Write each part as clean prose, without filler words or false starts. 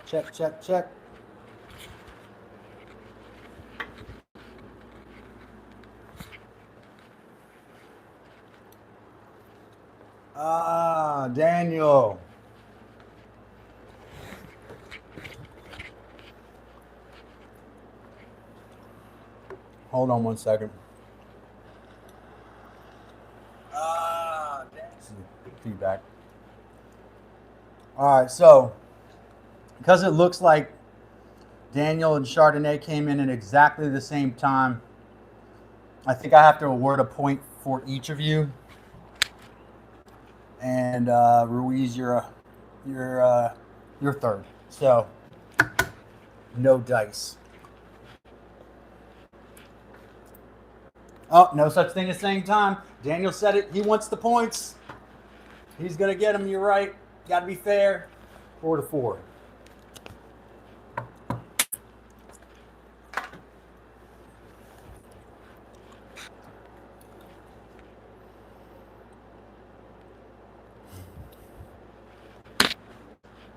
Check, check, check. Ah, Daniel. Hold on one second. Ah, this is feedback. All right, so because it looks like Daniel and Chardonnay came in at exactly the same time, I think I have to award a point for each of you. And Ruiz, you're third. So no dice. Oh, no such thing as saying time. Daniel said it. He wants the points. He's gonna get them. You're right. Got to be fair. 4-4.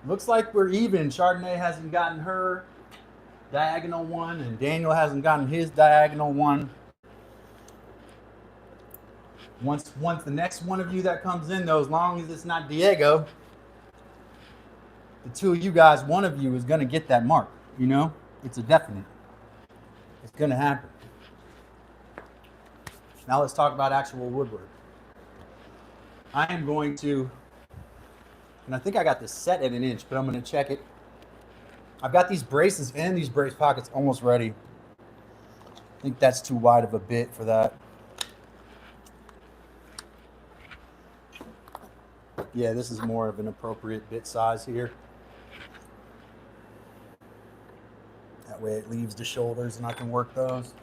Looks like we're even. Chardonnay hasn't gotten her diagonal one, and Daniel hasn't gotten his diagonal one. Once the next one of you that comes in, though, as long as it's not Diego, the two of you guys, one of you is going to get that mark. You know, it's a definite. It's going to happen. Now let's talk about actual woodwork. I am going to, and I think I got this set at 1 inch, but I'm going to check it. I've got these braces and these brace pockets almost ready. I think that's too wide of a bit for that. Yeah, this is more of an appropriate bit size here. That way it leaves the shoulders and I can work those.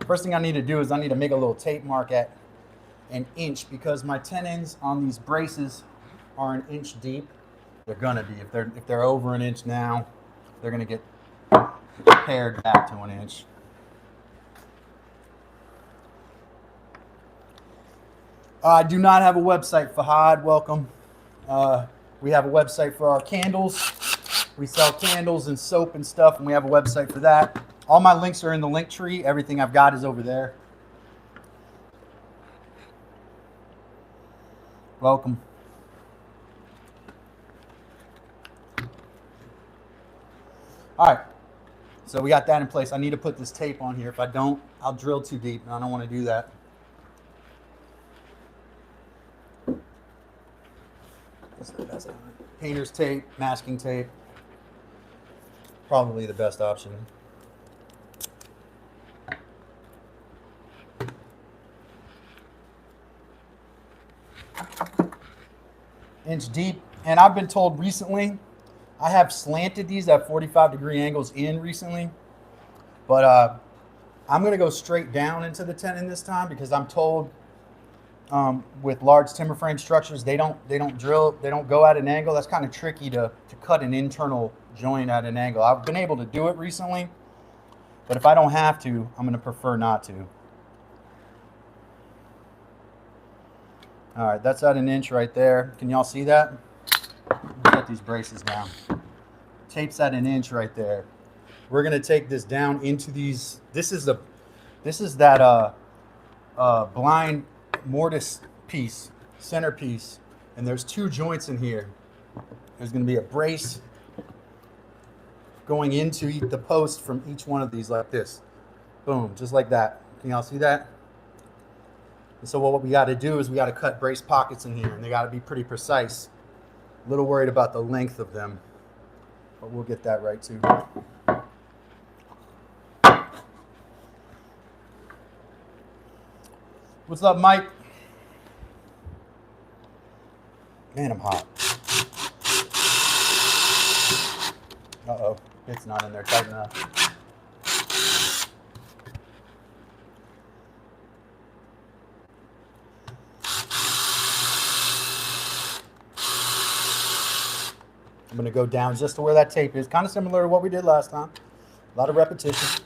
First thing I need to do is I need to make a little tape mark at 1 inch because my tenons on these braces are 1 inch deep. They're gonna be. If they're over 1 inch now, they're gonna get pared back to 1 inch. I do not have a website, Fahad. Welcome. We have a website for our candles. We sell candles and soap and stuff, and we have a website for that. All my links are in the link tree. Everything I've got is over there. Welcome. All right. So we got that in place. I need to put this tape on here. If I don't, I'll drill too deep, and I don't want to do that. Painter's tape, masking tape, probably the best option. Inch deep, and I've been told recently, I have slanted these at 45-degree angles in recently, but I'm gonna go straight down into the tenon this time because I'm told with large timber frame structures, they don't go at an angle. That's kind of tricky to cut an internal joint at an angle. I've been able to do it recently, but if I don't have to, I'm going to prefer not to. All right, that's at 1 inch right there. Can y'all see that? Set these braces down. Tape's at 1 inch right there. We're going to take this down into these. This is that blind mortise piece, centerpiece, and there's 2 joints in here. There's going to be a brace going into the post from each one of these like this. Boom, just like that. Can y'all see that? And so what we got to do is we got to cut brace pockets in here, and they got to be pretty precise. A little worried about the length of them, but we'll get that right too. What's up, Mike? Man, I'm hot. Uh-oh, it's not in there tight enough. I'm gonna go down just to where that tape is. Kind of similar to what we did last time. A lot of repetition.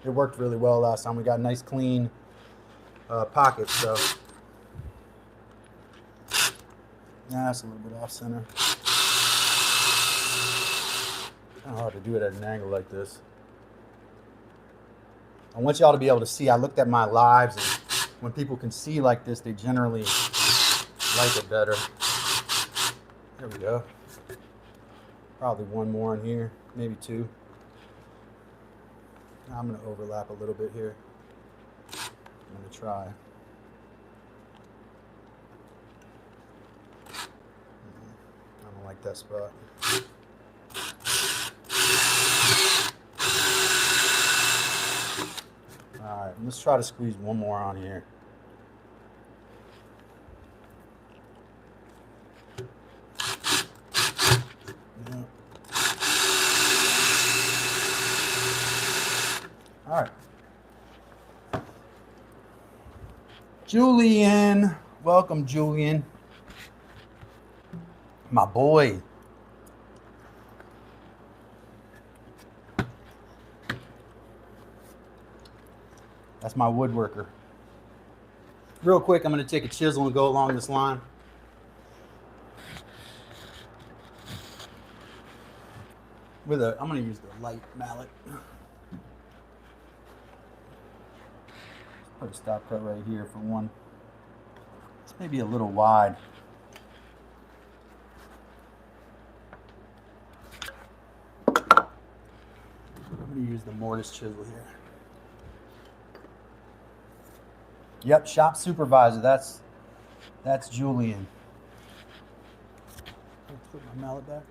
It worked really well last time. We got nice clean pockets, so That's a little bit off center. Kind of hard to do it at an angle like this. I want y'all to be able to see. I looked at my lives, and when people can see like this, they generally like it better. There we go. Probably one more in here, maybe two. Now I'm going to overlap a little bit here. I'm going to try. I don't like that spot. All right, let's try to squeeze one more on here. Yeah. All right. Julian, welcome, Julian. My boy. That's my woodworker. Real quick, I'm going to take a chisel and go along this line. I'm going to use the light mallet. Put a stop cut right here for one. It's maybe a little wide. I'm going to use the mortise chisel here. Yep, shop supervisor. That's Julian. Let's put my mallet back.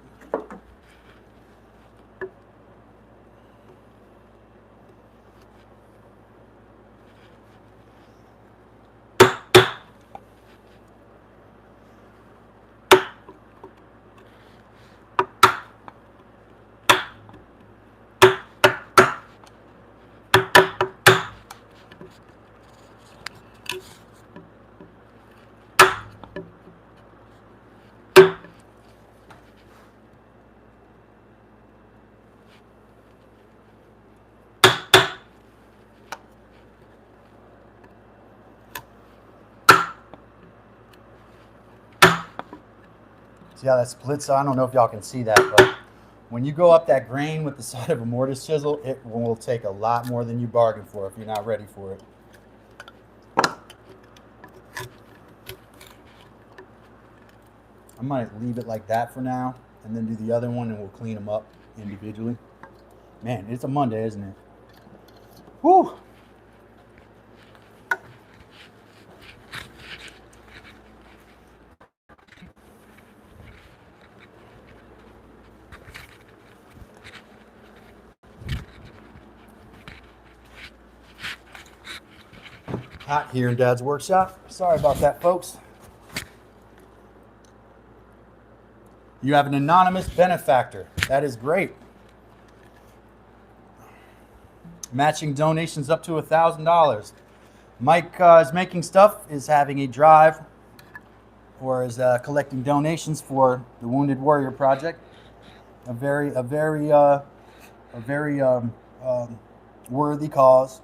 See how that splits? I don't know if y'all can see that, but when you go up that grain with the side of a mortise chisel, it will take a lot more than you bargained for if you're not ready for it. I might leave it like that for now and then do the other one and we'll clean them up individually. Man, it's a Monday, isn't it? Woo! Hot here in Dad's workshop. Sorry about that, folks. You have an anonymous benefactor. That is great. Matching donations up to $1,000. Mike is making stuff, is having a drive, or is collecting donations for the Wounded Warrior Project. A very worthy cause.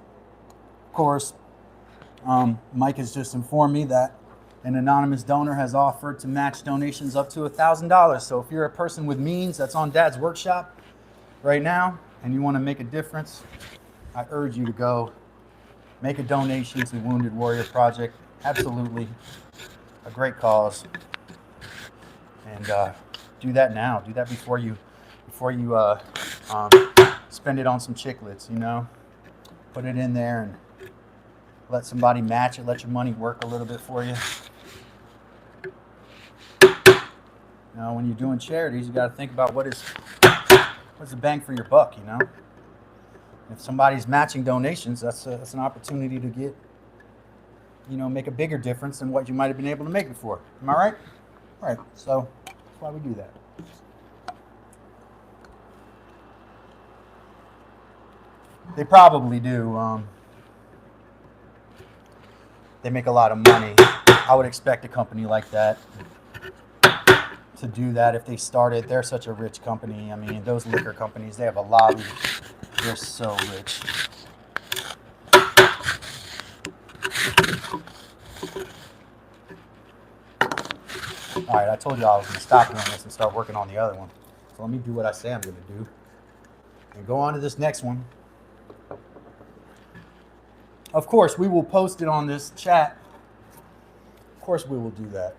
Of course, Mike has just informed me that an anonymous donor has offered to match donations up to $1,000. So if you're a person with means that's on Dad's workshop right now and you want to make a difference, I urge you to go make a donation to the Wounded Warrior Project. Absolutely a great cause. And do that now. Do that before you spend it on some chiclets, you know. Put it in there and let somebody match it. Let your money work a little bit for you. You know, when you're doing charities, you got to think about what's the bang for your buck, you know. If somebody's matching donations, that's an opportunity to get, you know, make a bigger difference than what you might have been able to make before. Am I right? All right, so that's why we do that. They probably do. They make a lot of money. I would expect a company like that to do that if they started. They're such a rich company. I mean, those liquor companies, they have a lobby. They're so rich. All right, I told you I was going to stop doing this and start working on the other one. So let me do what I say I'm going to do and go on to this next one. Of course, we will post it on this chat. Of course, we will do that.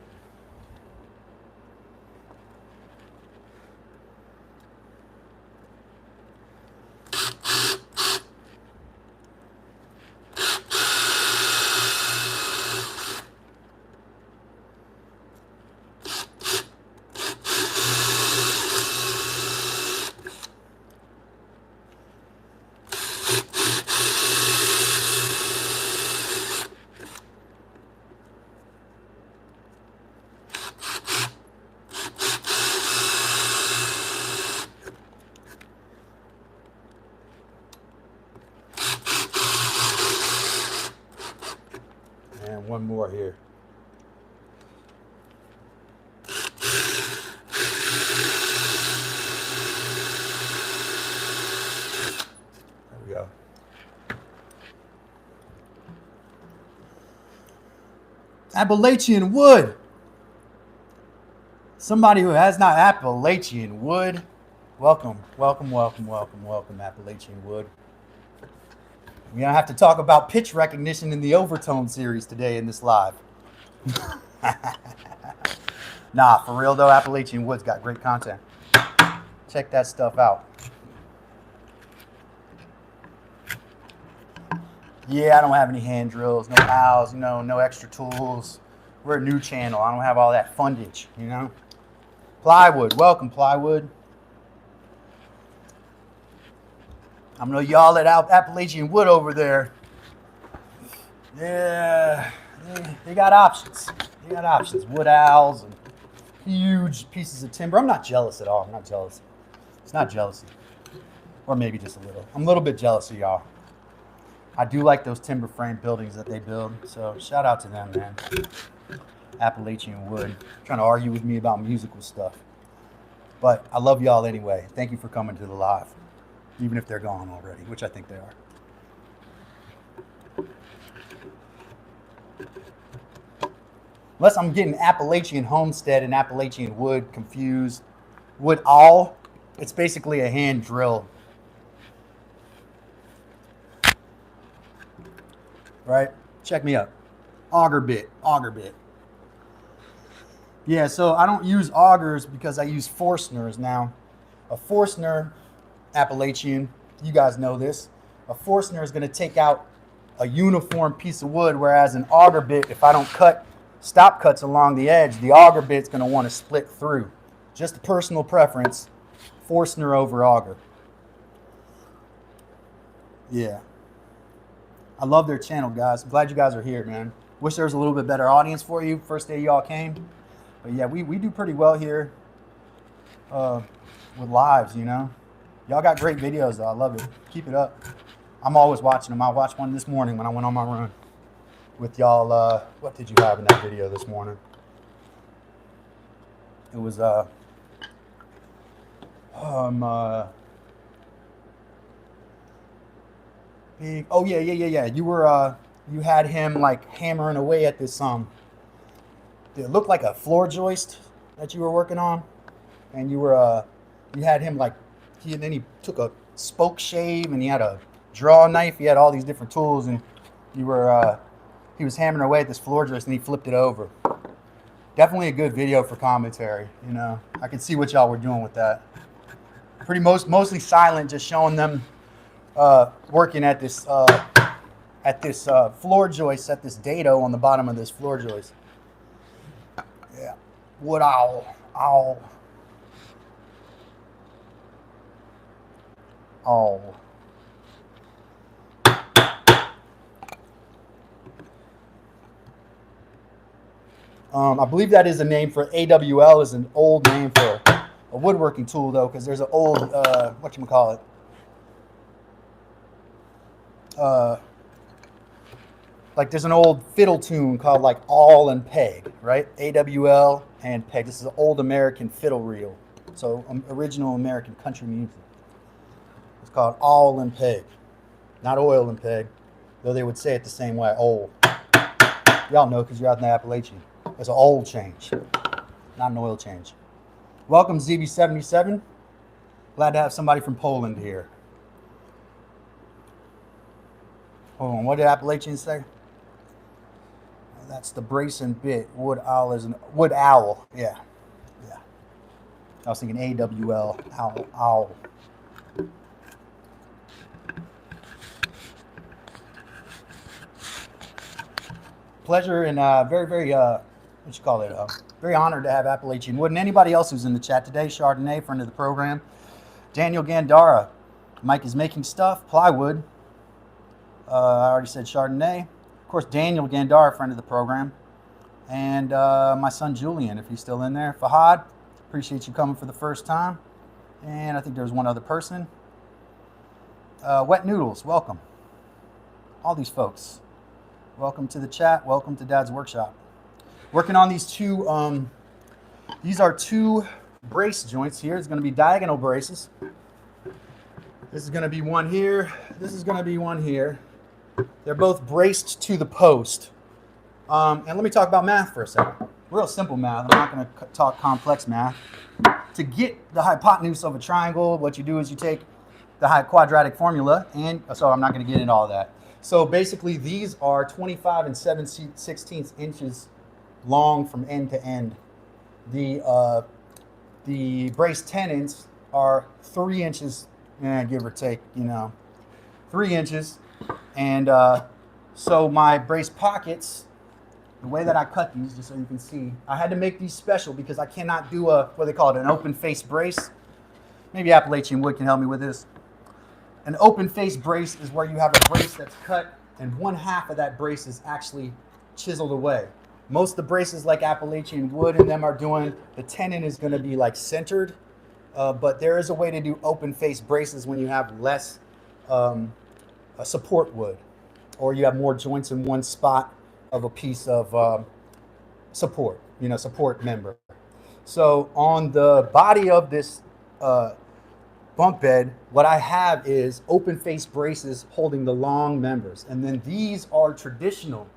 And one more here. There we go. Appalachian wood. Somebody who has not Appalachian wood. Welcome, welcome, welcome, welcome, welcome, Appalachian wood. We're going to have to talk about pitch recognition in the overtone series today in this live. Nah, for real though, Appalachian wood's got great content. Check that stuff out. Yeah, I don't have any hand drills, no owls, you know, no extra tools. We're a new channel. I don't have all that fundage, you know. Plywood, welcome plywood. I'm gonna y'all at Appalachian wood over there. Yeah, they got options. They got options. Wood owls and huge pieces of timber. I'm not jealous at all. I'm not jealous. It's not jealousy, or maybe just a little. I'm a little bit jealous of y'all. I do like those timber frame buildings that they build. So shout out to them, man. Appalachian wood. Trying to argue with me about musical stuff. But I love y'all anyway. Thank you for coming to the live. Even if they're gone already, which I think they are. Unless I'm getting Appalachian homestead and Appalachian wood confused. Wood awl, it's basically a hand drill. Right? Check me out. Auger bit, auger bit. Yeah, so I don't use augers because I use Forstners now. A Forstner, Appalachian, you guys know this. A Forstner is going to take out a uniform piece of wood, whereas an auger bit, if I don't cut stop cuts along the edge, the auger bit's going to want to split through. Just a personal preference, Forstner over auger. Yeah. I love their channel, guys. I'm glad you guys are here, man. Wish there was a little bit better audience for you. First day y'all came. But yeah, we do pretty well here with lives, you know. Y'all got great videos, though. I love it. Keep it up. I'm always watching them. I watched one this morning when I went on my run with y'all. What did you have in that video this morning? It was big. Oh yeah. You were you had him like hammering away at this it looked like a floor joist that you were working on, and you were you had him like then he took a spoke shave and he had a draw knife. He had all these different tools, and you were he was hammering away at this floor joist and he flipped it over. Definitely a good video for commentary. You know, I could see what y'all were doing with that. Mostly silent, just showing them working at this floor joist, at this dado on the bottom of this floor joist. Yeah, wood owl. I believe that is a name for AWL, is an old name for a woodworking tool, though, because there's an old whatchamacallit, like there's an old fiddle tune called like awl and peg, right? AWL and peg. This is an old American fiddle reel, so original American country music. It's called awl and peg, not oil and peg, though they would say it the same way. Old. Y'all know because you're out in the Appalachian. It's an old change. not an oil change. Welcome, ZB77. Glad to have somebody from Poland here. Hold on, what did Appalachian say? That's the brace and bit. Wood owl is an wood owl. Yeah. I was thinking AWL, owl. Pleasure and very, very honored to have Appalachian Wood and anybody else who's in the chat today. Chardonnay, friend of the program. Daniel Gandara. Mike is making stuff. Plywood. I already said Chardonnay. Of course, Daniel Gandara, friend of the program. And my son Julian, if he's still in there. Fahad, appreciate you coming for the first time. And I think there's one other person. Wet Noodles, welcome. All these folks. Welcome to the chat. Welcome to Dad's Workshop. Working on these two, these are two brace joints here. It's going to be diagonal braces. This is going to be one here. This is going to be one here. They're both braced to the post. And let me talk about math for a second. Real simple math. I'm not going to talk complex math. To get the hypotenuse of a triangle, what you do is you take the quadratic formula, and so I'm not going to get into all that. So basically, these are 25 and 7/16 inches long from end to end. The brace tenons are 3 inches, give or take, 3 inches. And so my brace pockets, the way that I cut these, just so you can see, I had to make these special because I cannot do what they call it, an open face brace. Maybe Appalachian Wood can help me with this. An open face brace is where you have a brace that's cut and one half of that brace is actually chiseled away. Most of the braces like Appalachian Wood and them are doing, the tenon is going to be like centered, but there is a way to do open face braces when you have less support wood, or you have more joints in one spot of a piece of support, support member. So on the body of this bunk bed, what I have is open face braces holding the long members. And then these are traditional.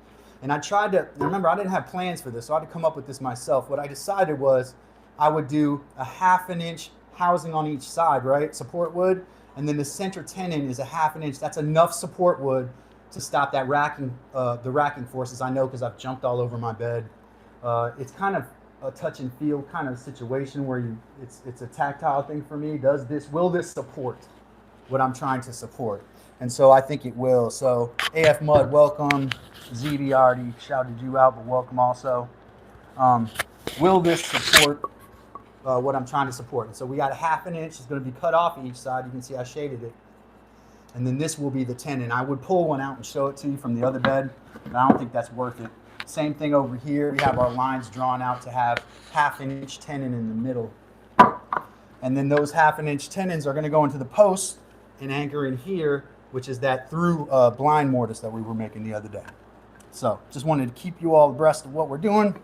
And I tried to, remember, I didn't have plans for this, so I had to come up with this myself. What I decided was I would do a 1/2 inch housing on each side, right? Support wood. And then the center tenon is a 1/2 inch. That's enough support wood to stop that racking, the racking forces. I know because I've jumped all over my bed. It's kind of a touch and feel kind of situation where it's a tactile thing for me. Will this support what I'm trying to support? And so I think it will. So AF Mud, welcome. ZB already shouted you out, but welcome also. Will this support what I'm trying to support? And so we got a 1/2 inch. It's going to be cut off each side. You can see I shaded it. And then this will be the tenon. I would pull one out and show it to you from the other bed, but I don't think that's worth it. Same thing over here. We have our lines drawn out to have 1/2 inch tenon in the middle. And then those 1/2 inch tenons are going to go into the post and anchor in here, which is that through blind mortise that we were making the other day. So just wanted to keep you all abreast of what we're doing.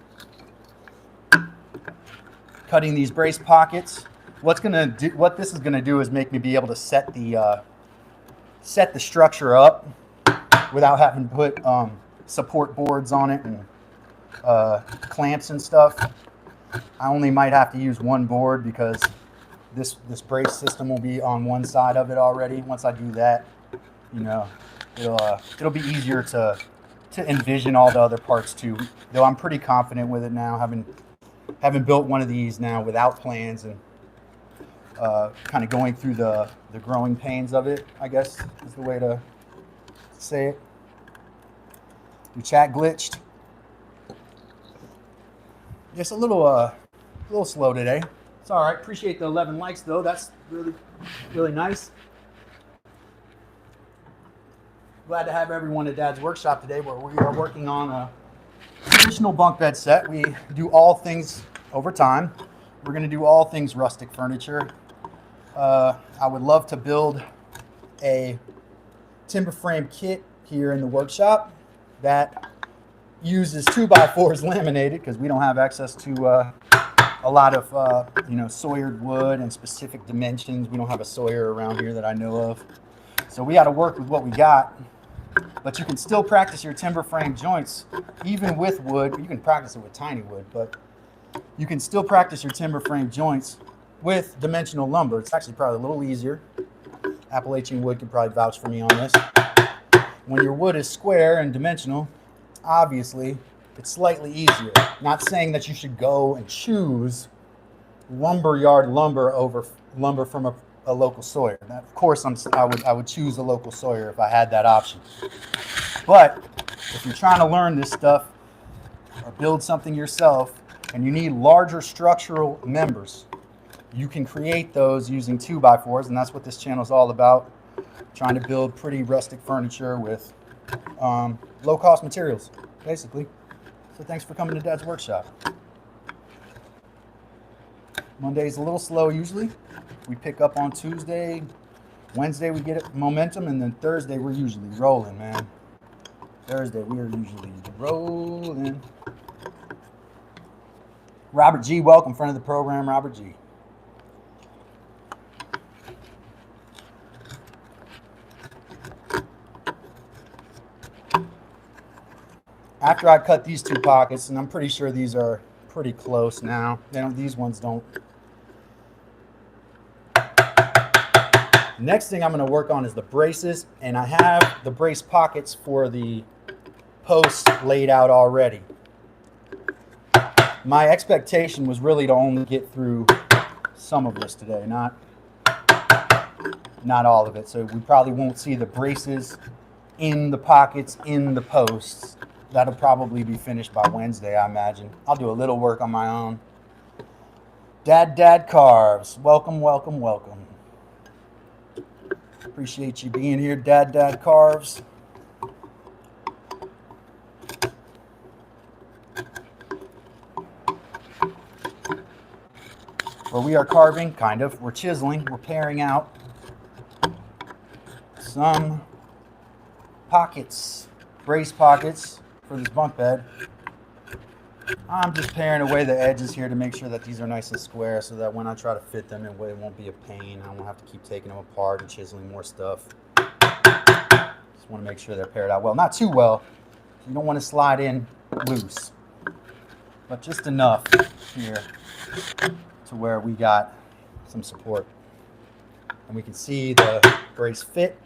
Cutting these brace pockets. What this is going to do is make me be able to set the structure up without having to put support boards on it and clamps and stuff. I only might have to use one board because this brace system will be on one side of it already. Once I do that, it'll be easier to envision all the other parts too. Though I'm pretty confident with it now, having built one of these now without plans and kind of going through the growing pains of it, I guess is the way to say it. Your chat glitched. Just a little slow today. It's all right. Appreciate the 11 likes though. That's really nice. Glad to have everyone at Dad's Workshop today, where we are working on a traditional bunk bed set. We do all things over time. We're going to do all things rustic furniture. I would love to build a timber frame kit here in the workshop that uses 2x4s laminated, because we don't have access to a lot of sawyed wood and specific dimensions. We don't have a sawyer around here that I know of, so we got to work with what we got. But you can still practice your timber frame joints even with wood. You can practice it with tiny wood, but You can still practice your timber frame joints with dimensional lumber. It's actually probably a little easier. Appalachian wood could probably vouch for me on this. When your wood is square and dimensional, obviously it's slightly easier. Not saying that you should go and choose lumberyard lumber over lumber from a local sawyer. Now, of course, I would choose a local sawyer if I had that option. But if you're trying to learn this stuff or build something yourself and you need larger structural members, you can create those using 2x4s, and that's what this channel is all about. Trying to build pretty rustic furniture with low-cost materials, basically. So thanks for coming to Dad's Workshop. Monday's a little slow usually. We pick up on Tuesday. Wednesday we get momentum, and then Thursday we're usually rolling, man. Thursday we are usually rolling. Robert G, welcome, friend of the program, Robert G. After I cut these two pockets, and I'm pretty sure these are pretty close now. These ones don't. Next thing I'm going to work on is the braces, and I have the brace pockets for the posts laid out already. My expectation was really to only get through some of this today, not all of it. So we probably won't see the braces in the pockets in the posts. That'll probably be finished by Wednesday, I imagine. I'll do a little work on my own. Dad Carves, welcome, welcome, welcome. Appreciate you being here, Dad Carves. Where we are carving, kind of. We're chiseling. We're paring out some pockets, brace pockets for this bunk bed. I'm just paring away the edges here to make sure that these are nice and square so that when I try to fit them in, it won't be a pain. I won't have to keep taking them apart and chiseling more stuff. Just want to make sure they're paired out well. Not too well. You don't want to slide in loose, but just enough here to where we got some support. And we can see the brace fit.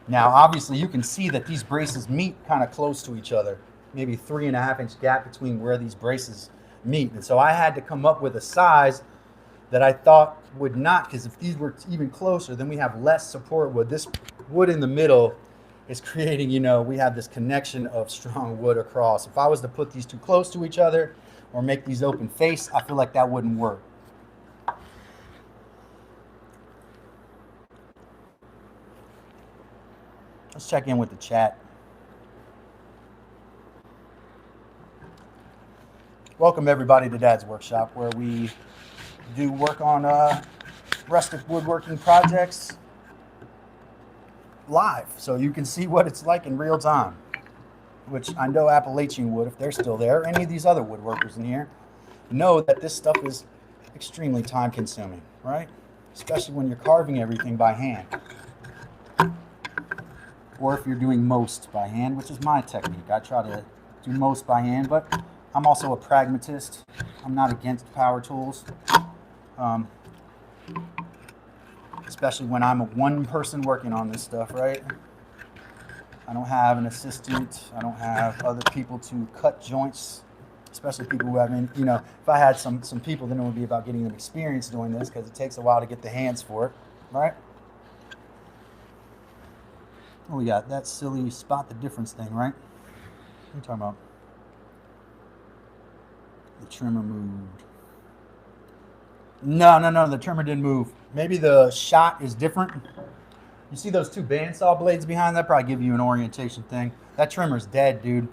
Now, obviously, you can see that these braces meet kind of close to each other, maybe 3.5-inch gap between where these braces meet. And so I had to come up with a size that I thought would not, because if these were even closer, then we have less support wood. This wood in the middle is creating, we have this connection of strong wood across. If I was to put these too close to each other or make these open face, I feel like that wouldn't work. Let's check in with the chat. Welcome everybody to Dad's Workshop, where we do work on rustic woodworking projects live, so you can see what it's like in real time, which I know Appalachian Wood, if they're still there, any of these other woodworkers in here, know that this stuff is extremely time consuming, right? Especially when you're carving everything by hand. Or if you're doing most by hand, which is my technique. I try to do most by hand, but I'm also a pragmatist. I'm not against power tools, especially when I'm one person working on this stuff, right? I don't have an assistant. I don't have other people to cut joints, especially people who haven't, if I had some people, then it would be about getting them experience doing this, because it takes a while to get the hands for it, right? Oh, we got that silly spot the difference thing, right? What are you talking about? The trimmer moved. No, the trimmer didn't move. Maybe the shot is different. You see those two bandsaw blades behind that? Probably give you an orientation thing. That trimmer's dead, dude.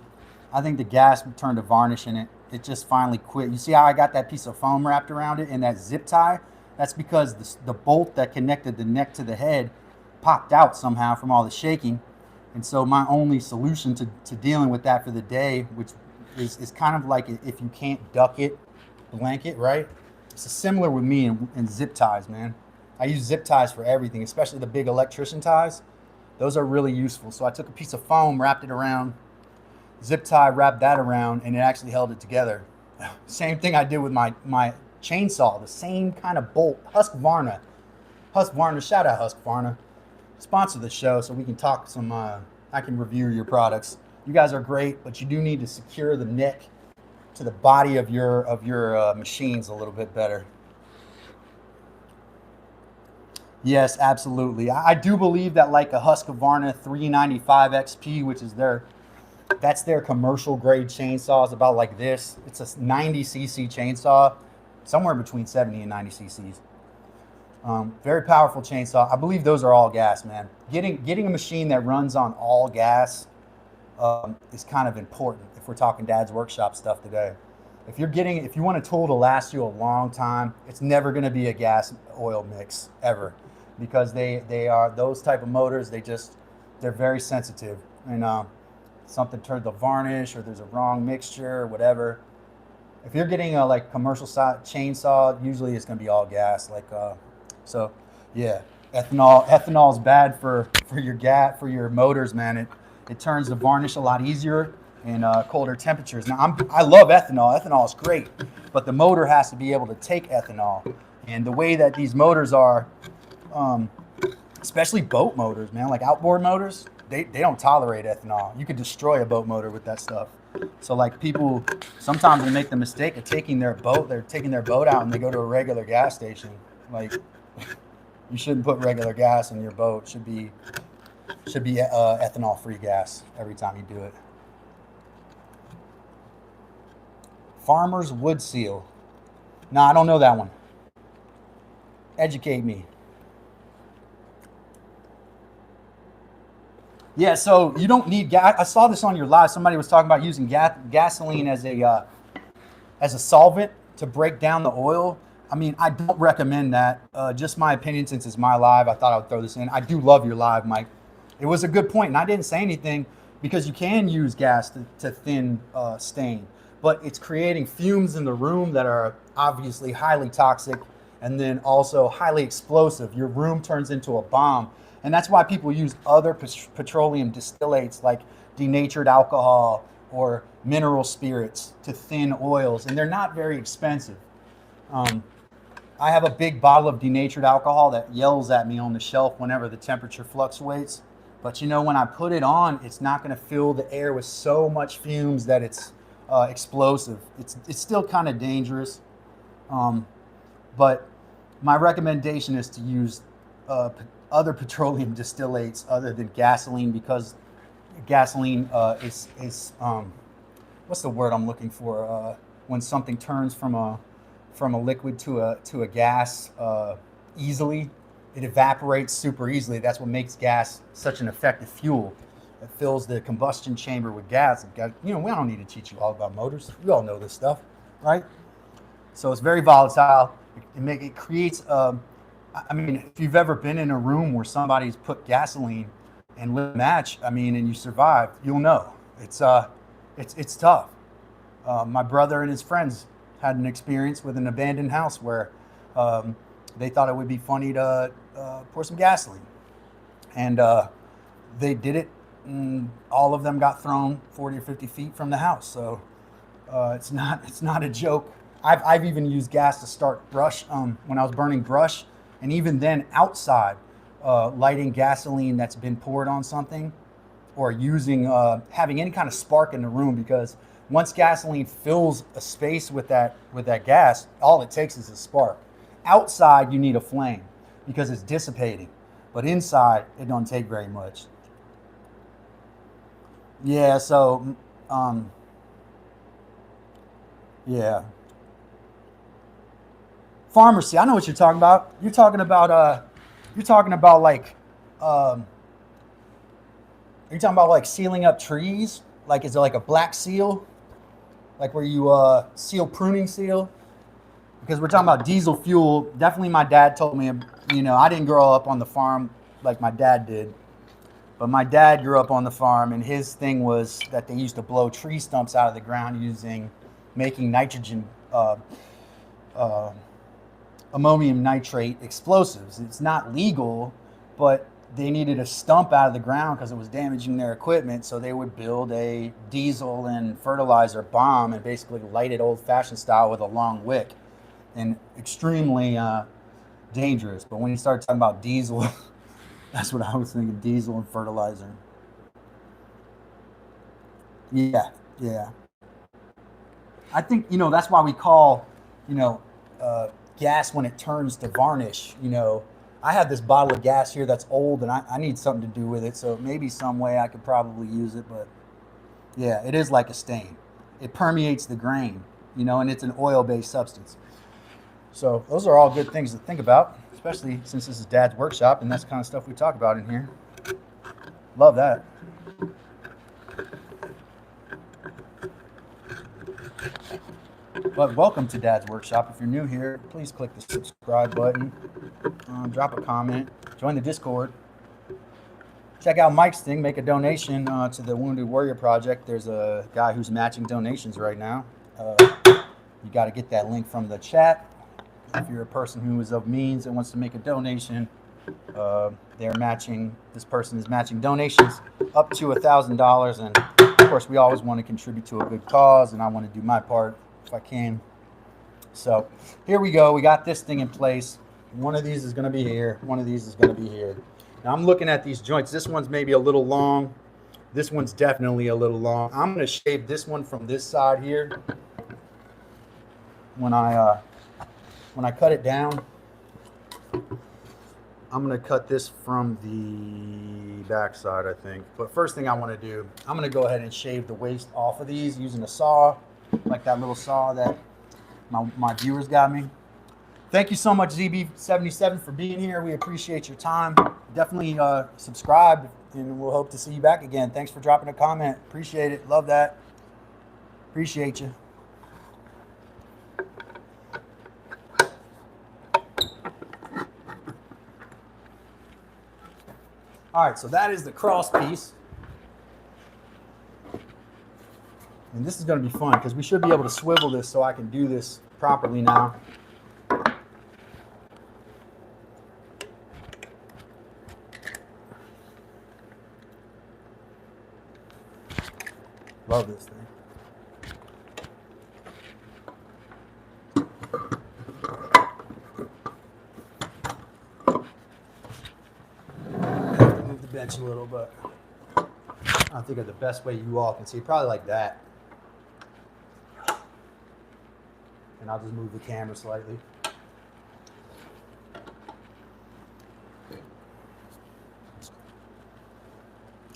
I think the gas turned to varnish in it. It just finally quit. You see how I got that piece of foam wrapped around it and that zip tie? That's because the bolt that connected the neck to the head popped out somehow from all the shaking. And so my only solution to dealing with that for the day, which is kind of like if you can't duck it, blanket, right? It's similar with me and zip ties, man. I use zip ties for everything, especially the big electrician ties. Those are really useful. So I took a piece of foam, wrapped it around, zip tie, wrapped that around, and it actually held it together. Same thing I did with my chainsaw, the same kind of bolt. Husqvarna. Husqvarna, shout out Husqvarna. Sponsor the show so we can talk some, I can review your products. You guys are great, but you do need to secure the neck to the body of your machines a little bit better. Yes, absolutely. I do believe that like a Husqvarna 395 XP, which is that's their commercial grade chainsaw, is about like this. It's a 90cc chainsaw, somewhere between 70 and 90 cc's. Very powerful chainsaw. I believe those are all gas, man. Getting a machine that runs on all gas is kind of important if we're talking dad's workshop stuff today. If you want a tool to last you a long time, it's never going to be a gas oil mix ever, because they are those type of motors. They're very sensitive, and something turned the varnish or there's a wrong mixture or whatever. If you're getting a like commercial chainsaw, usually it's going to be all gas. So yeah, ethanol is bad for your motors, man. It turns the varnish a lot easier in colder temperatures. Now I love ethanol. Ethanol is great, but the motor has to be able to take ethanol. And the way that these motors are, especially boat motors, man, like outboard motors, they don't tolerate ethanol. You could destroy a boat motor with that stuff. So like people sometimes they make the mistake of taking their boat out and they go to a regular gas station. Like, you shouldn't put regular gas in your boat. Should be ethanol free gas every time you do it. Farmer's wood seal. No, I don't know that one. Educate me. Yeah, so you don't need gas. I saw this on your live. Somebody was talking about using gasoline as a solvent to break down the oil. I mean, I don't recommend that. Just my opinion, since it's my live, I thought I would throw this in. I do love your live, Mike. It was a good point, and I didn't say anything because you can use gas to thin stain, but it's creating fumes in the room that are obviously highly toxic and then also highly explosive. Your room turns into a bomb, and that's why people use other petroleum distillates like denatured alcohol or mineral spirits to thin oils, and they're not very expensive. I have a big bottle of denatured alcohol that yells at me on the shelf whenever the temperature fluctuates. But you know, when I put it on, it's not going to fill the air with so much fumes that it's explosive. It's still kind of dangerous. But my recommendation is to use other petroleum distillates other than gasoline, because gasoline is what's the word I'm looking for? When something turns from a liquid to a gas easily, it evaporates super easily. That's what makes gas such an effective fuel. It fills the combustion chamber with gas. You know, we don't need to teach you all about motors. We all know this stuff, right? So it's very volatile. It creates. I mean, if you've ever been in a room where somebody's put gasoline and lit a match, I mean, and you survived, you'll know it's tough. My brother and his friends had an experience with an abandoned house where they thought it would be funny to pour some gasoline, and they did it, and all of them got thrown 40 or 50 feet from the house. So it's not a joke. I've even used gas to start brush when I was burning brush, and even then outside, lighting gasoline that's been poured on something, or using having any kind of spark in the room, because once gasoline fills a space with that gas, all it takes is a spark. Outside, you need a flame because it's dissipating, but inside, it don't take very much. Yeah, so, yeah. Pharmacy, I know what you're talking about. You're talking about like, are you talking about like sealing up trees? Like, is it like a black seal? Like where you seal pruning seal? Because we're talking about diesel fuel. Definitely my dad told me, you know, I didn't grow up on the farm like my dad did. But my dad grew up on the farm, and his thing was that they used to blow tree stumps out of the ground making nitrogen ammonium nitrate explosives. It's not legal, but they needed a stump out of the ground because it was damaging their equipment. So they would build a diesel and fertilizer bomb and basically light it old-fashioned style with a long wick, and extremely dangerous. But when you start talking about diesel, that's what I was thinking: diesel and fertilizer. Yeah, yeah. I think, that's why we call, you know gas when it turns to varnish. I have this bottle of gas here that's old, and I need something to do with it. So maybe some way I could probably use it. But yeah, it is like a stain. It permeates the grain, and it's an oil-based substance. So those are all good things to think about, especially since this is Dad's workshop and that's the kind of stuff we talk about in here. Love that. But welcome to Dad's workshop. If you're new here, please click the subscribe button, drop a comment, join the Discord. Check out Mike's thing, make a donation to the Wounded Warrior Project. There's a guy who's matching donations right now. You got to get that link from the chat. If you're a person who is of means and wants to make a donation, this person is matching donations up to $1,000. And of course, we always want to contribute to a good cause, and I want to do my part if I can. So here we go. We got this thing in place. One of these is going to be here. One of these is going to be here. Now I'm looking at these joints. This one's maybe a little long. This one's definitely a little long. I'm going to shave this one from this side here. When I cut it down, I'm going to cut this from the back side, I think. But first thing I want to do, I'm going to go ahead and shave the waste off of these using a saw, like that little saw that my viewers got me. Thank you so much, ZB77, for being here. We appreciate your time. Definitely subscribe, and we'll hope to see you back again. Thanks for dropping a comment. Appreciate it. Love that. Appreciate you. All right, so that is the cross piece. And this is going to be fun because we should be able to swivel this so I can do this properly now. Love this thing. Move the bench a little, but I think of the best way you all can see, probably like that. And I'll just move the camera slightly.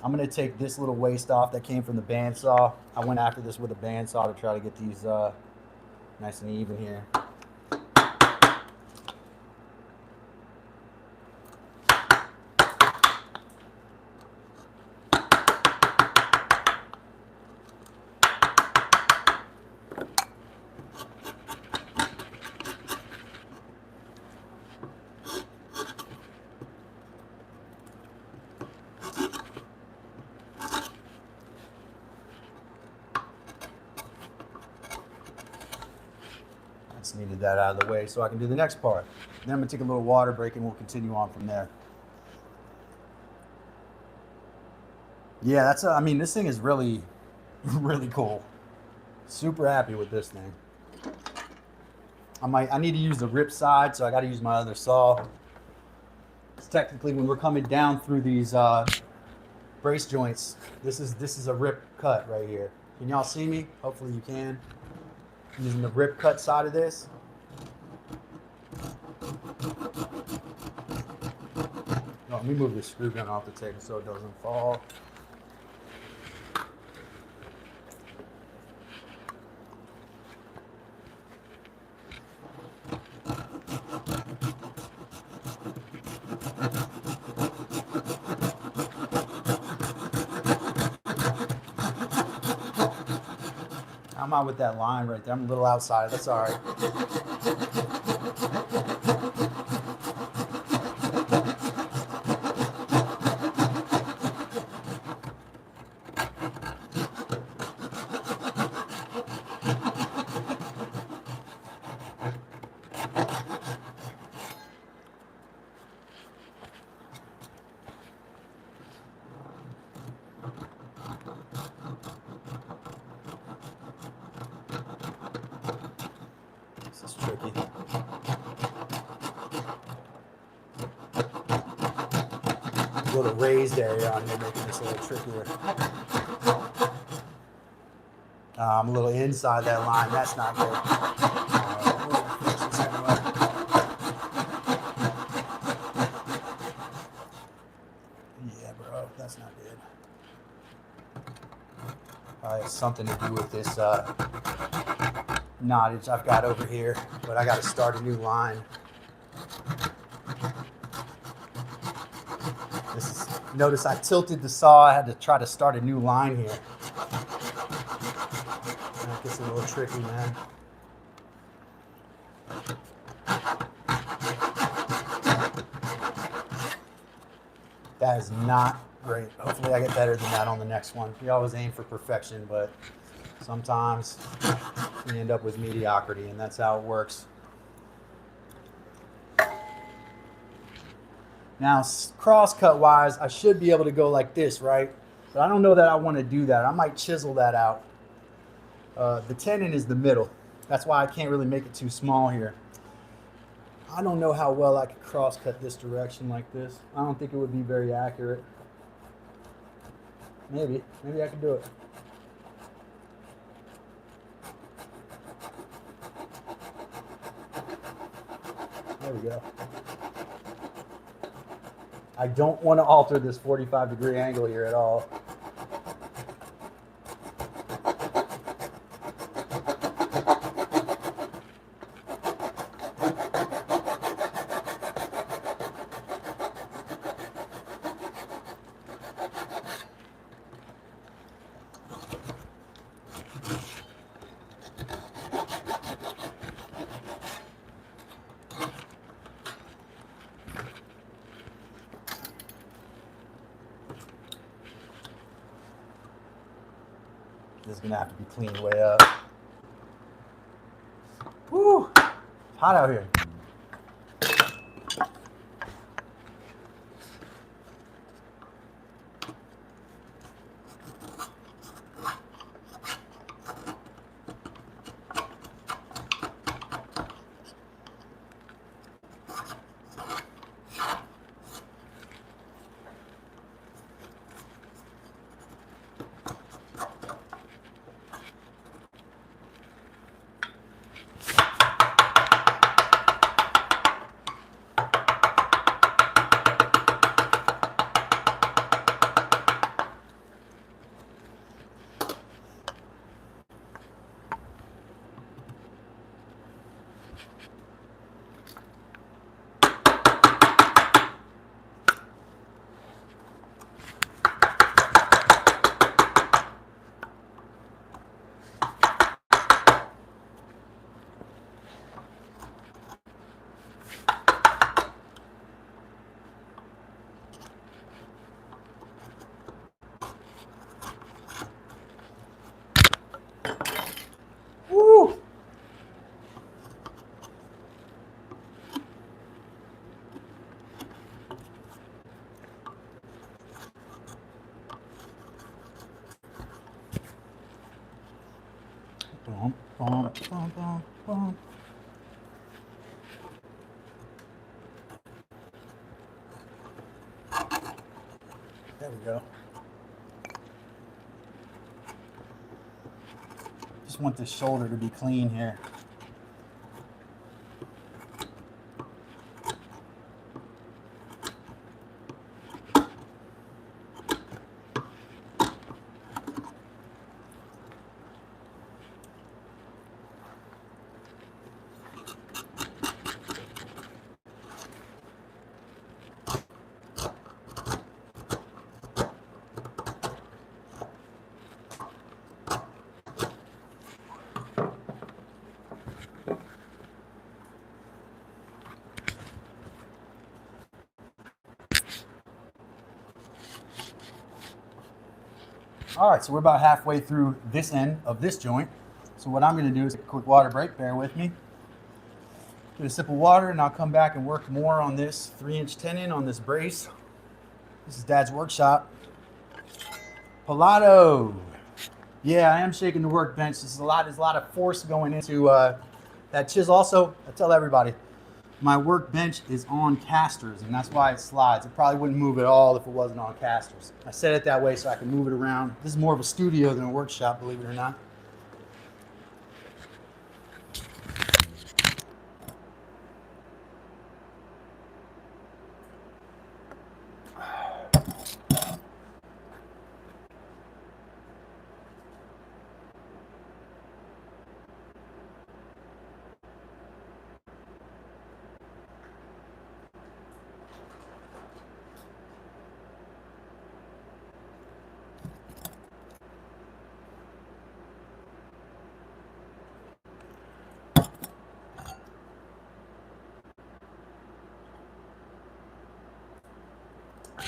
I'm going to take this little waste off that came from the bandsaw. I went after this with a bandsaw to try to get these nice and even here. Needed that out of the way so I can do the next part. Then I'm gonna take a little water break and we'll continue on from there. Yeah, I mean, this thing is really, really cool. Super happy with this thing. I need to use the rip side, so I got to use my other saw. It's technically, when we're coming down through these brace joints, this is a rip cut right here. Can y'all see me? Hopefully you can. Using the rip cut side of this. Oh, let me move this screw gun off the table so it doesn't fall. I'm out with that line right there. I'm a little outside. That's all right. little raised area on here, making this a little trickier. I'm a little inside that line. That's not good. Yeah, bro, that's not good. Probably has something to do with this knottage I've got over here, but I got to start a new line. Notice I tilted the saw. I had to try to start a new line here. That gets a little tricky, man. That is not great. Hopefully I get better than that on the next one. We always aim for perfection, but sometimes we end up with mediocrity, and that's how it works. Now, cross-cut wise, I should be able to go like this, right? But I don't know that I want to do that. I might chisel that out. The tenon is the middle. That's why I can't really make it too small here. I don't know how well I could cross-cut this direction like this. I don't think it would be very accurate. Maybe I could do it. There we go. I don't want to alter this 45-degree angle here at all. This is gonna have to be cleaned way up. Woo! Hot out here. Boom, boom, boom, boom, boom. There we go. Just want this shoulder to be clean here. All right, so we're about halfway through this end of this joint. So what I'm gonna do is a quick water break, bear with me. Get a sip of water and I'll come back and work more on this 3-inch tenon on this brace. This is Dad's workshop. Palato. Yeah, I am shaking the workbench. There's a lot of force going into that chisel. Also, I tell everybody, my workbench is on casters, and that's why it slides. It probably wouldn't move at all if it wasn't on casters. I set it that way so I can move it around. This is more of a studio than a workshop, believe it or not.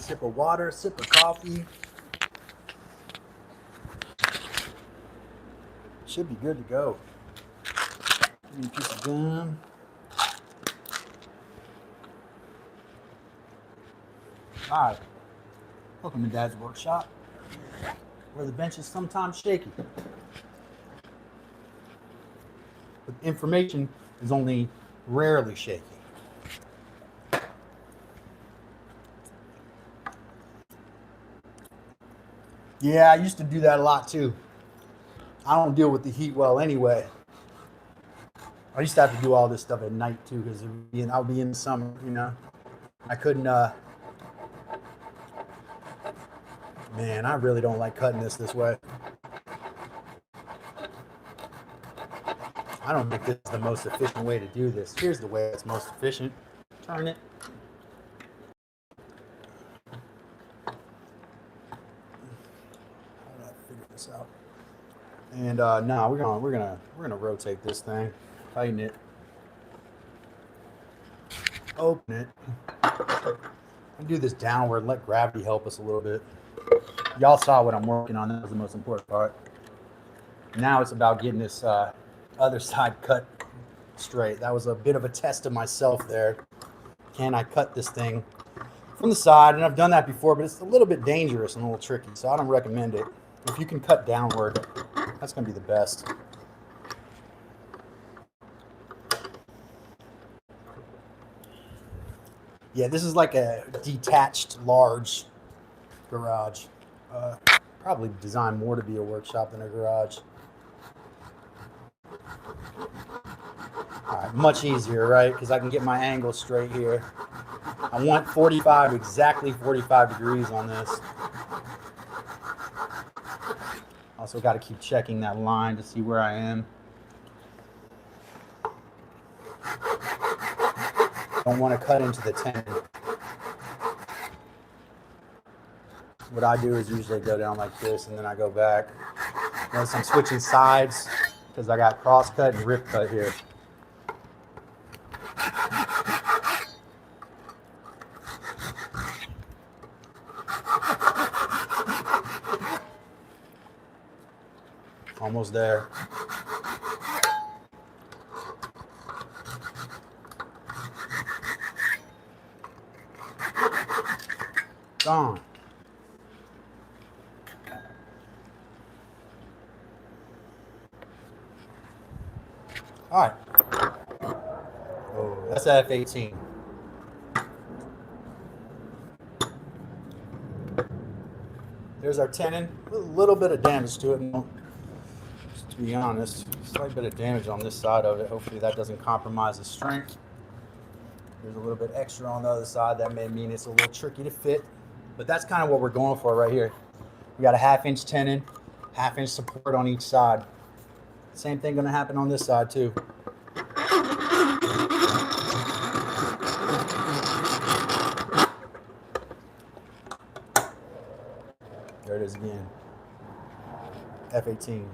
Sip of water, sip of coffee. Should be good to go. Give me a piece of gum. All right. Welcome to Dad's Workshop, where the bench is sometimes shaky. But information is only rarely shaky. Yeah, I used to do that a lot too. I don't deal with the heat well anyway. I used to have to do all this stuff at night too, because I'll be in the summer, you know. I couldn't, man, I really don't like cutting this way. I don't think this is the most efficient way to do this. Here's the way it's most efficient. Turn it. How do I figure this out? And no, we're gonna rotate this thing, tighten it, open it, and do this downward. Let gravity help us a little bit. Y'all saw what I'm working on. That was the most important part. Now it's about getting this other side cut straight. That was a bit of a test of myself there. Can I cut this thing from the side? And I've done that before, but it's a little bit dangerous and a little tricky, so I don't recommend it. If you can cut downward, that's going to be the best. Yeah, this is like a detached large garage. Probably designed more to be a workshop than a garage. All right, much easier, right? Because I can get my angle straight here. I want 45, exactly 45 degrees on this. Also got to keep checking that line to see where I am. Don't want to cut into the tenon. What I do is usually go down like this and then I go back. Notice I'm switching sides because I got cross cut and rip cut here. Almost there. Gone. All right. Oh, that's F18. There's our tenon. A little bit of damage to it. Just to be honest, slight bit of damage on this side of it. Hopefully that doesn't compromise the strength. There's a little bit extra on the other side. That may mean it's a little tricky to fit, but that's kind of what we're going for right here. We got a 1/2 inch tenon, 1/2 inch support on each side. Same thing going to happen on this side too. There it is again. F18.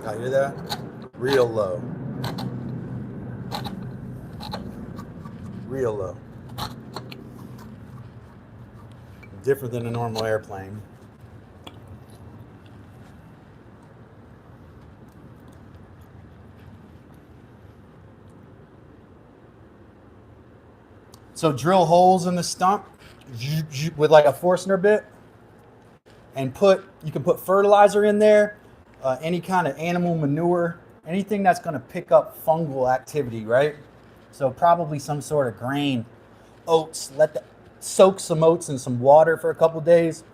I hear that? Real low. Real low. Different than a normal airplane. So drill holes in the stump with like a Forstner bit, and you can put fertilizer in there, any kind of animal manure, anything that's going to pick up fungal activity, right? So probably some sort of grain, oats. Soak some oats in some water for a couple days.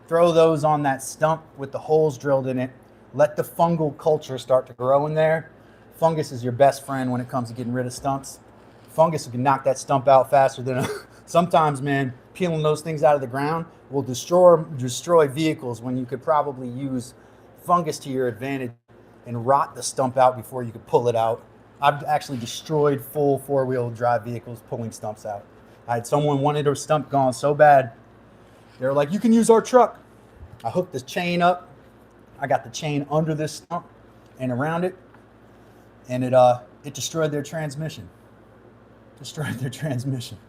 Throw those on that stump with the holes drilled in it. Let the fungal culture start to grow in there. Fungus is your best friend when it comes to getting rid of stumps. Fungus can knock that stump out faster than sometimes, man, peeling those things out of the ground will destroy vehicles when you could probably use fungus to your advantage and rot the stump out before you could pull it out. I've actually destroyed full four-wheel drive vehicles pulling stumps out. I had someone wanted her stump gone so bad. They were like, you can use our truck. I hooked this chain up. I got the chain under this stump and around it, and it destroyed their transmission. Destroyed their transmission.